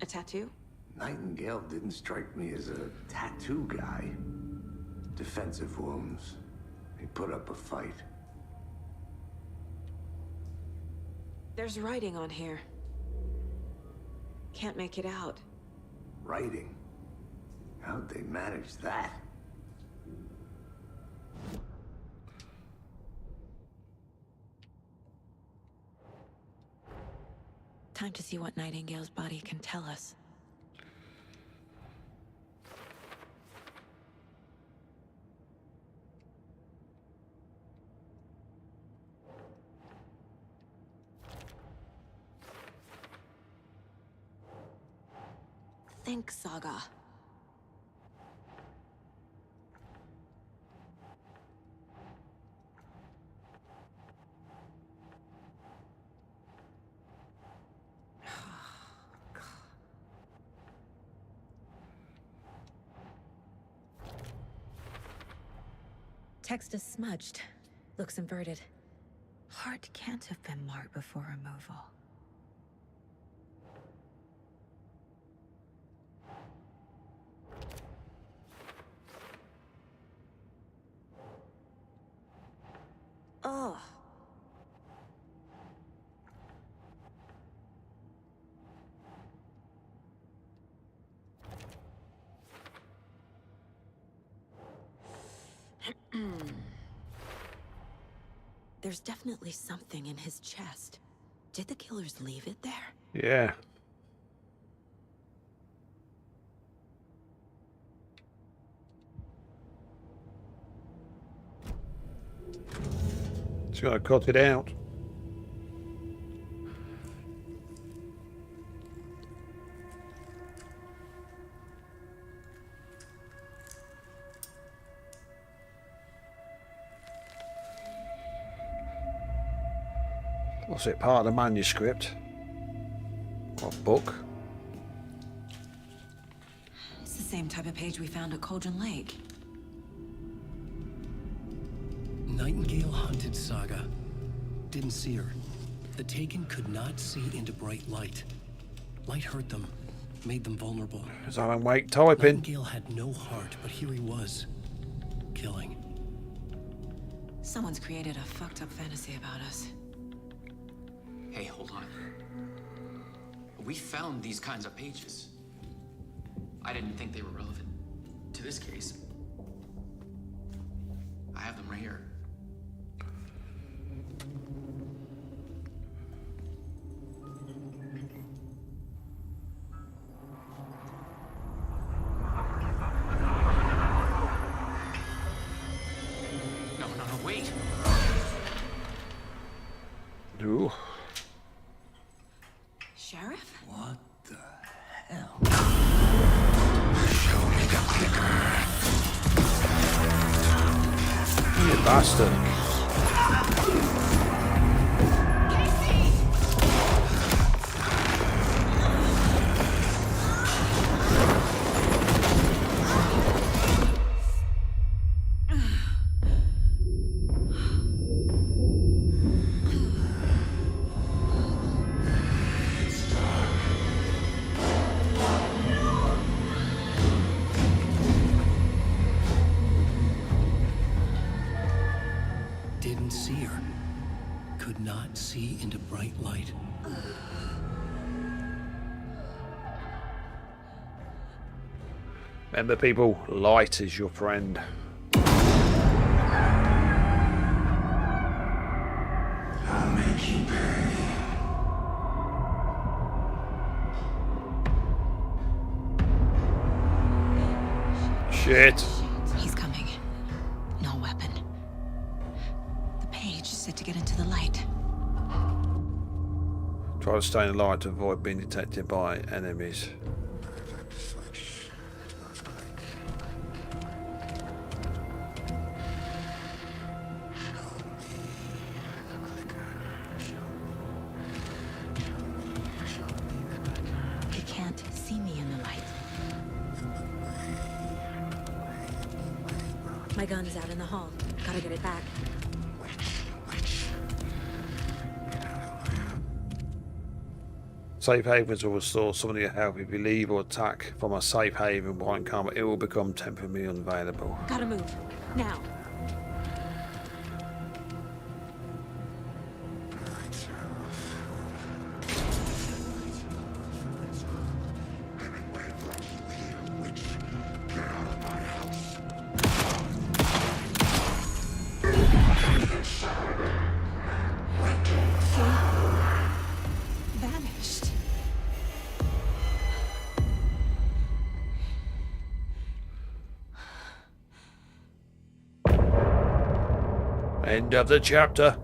A tattoo? Nightingale didn't strike me as a tattoo guy. Defensive wounds. He put up a fight. There's writing on here. Can't make it out. Writing? How'd they manage that? Time to see what Nightingale's body can tell us. Think, Saga. Text is smudged. Looks inverted. Heart can't have been marked before removal. Oh. There's definitely something in his chest. Did the killers leave it there? Yeah. Just gotta cut it out. Was it part of the manuscript or book? It's the same type of page we found at Cauldron Lake. Nightingale hunted Saga. Didn't see her. The Taken could not see into bright light. Light hurt them, made them vulnerable. As Alan Wake typing. Nightingale had no heart, but here he was, killing. Someone's created a fucked up fantasy about us. Hey, hold on. We found these kinds of pages. I didn't think they were relevant to this case. I have them right here. No, wait. Ooh. Sheriff? What the hell? Show me the clicker. You bastard. Didn't see her. Could not see into bright light. Remember, people, light is your friend. I'll make you pay. Shit. He's coming. No weapon. The page said to get into the light. Try to stay in the light to avoid being detected by enemies. He can't see me in the light. My gun's out in the hall. Gotta get it back. Safe havens will restore some of your health if you leave or attack from a safe haven while in combat. It will become temporarily unavailable. Gotta move. Now. Vanished. End of the chapter.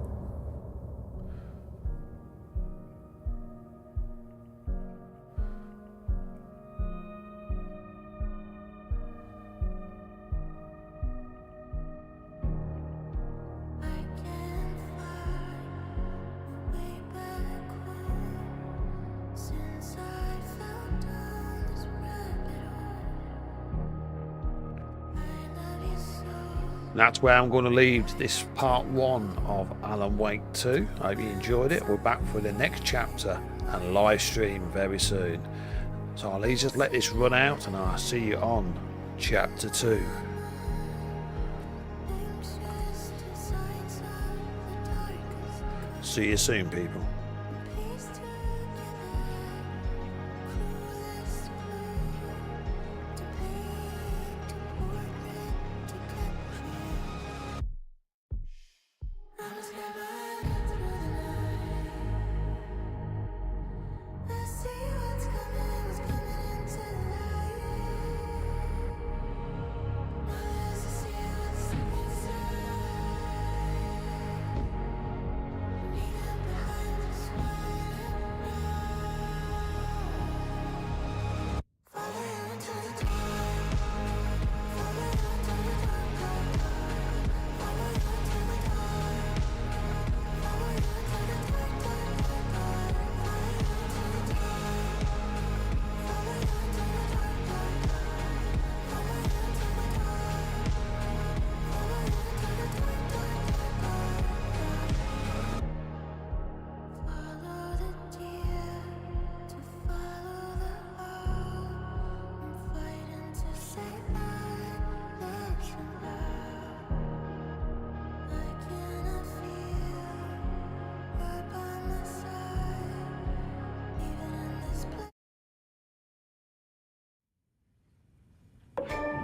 That's where I'm going to leave this part 1 of Alan Wake 2. I hope you enjoyed it. We're back for the next chapter and live stream very soon. So I'll just let this run out and I'll see you on chapter 2. See you soon, people.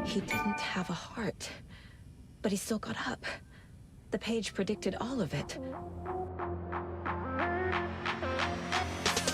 He didn't have a heart, but he still got up. The page predicted all of it.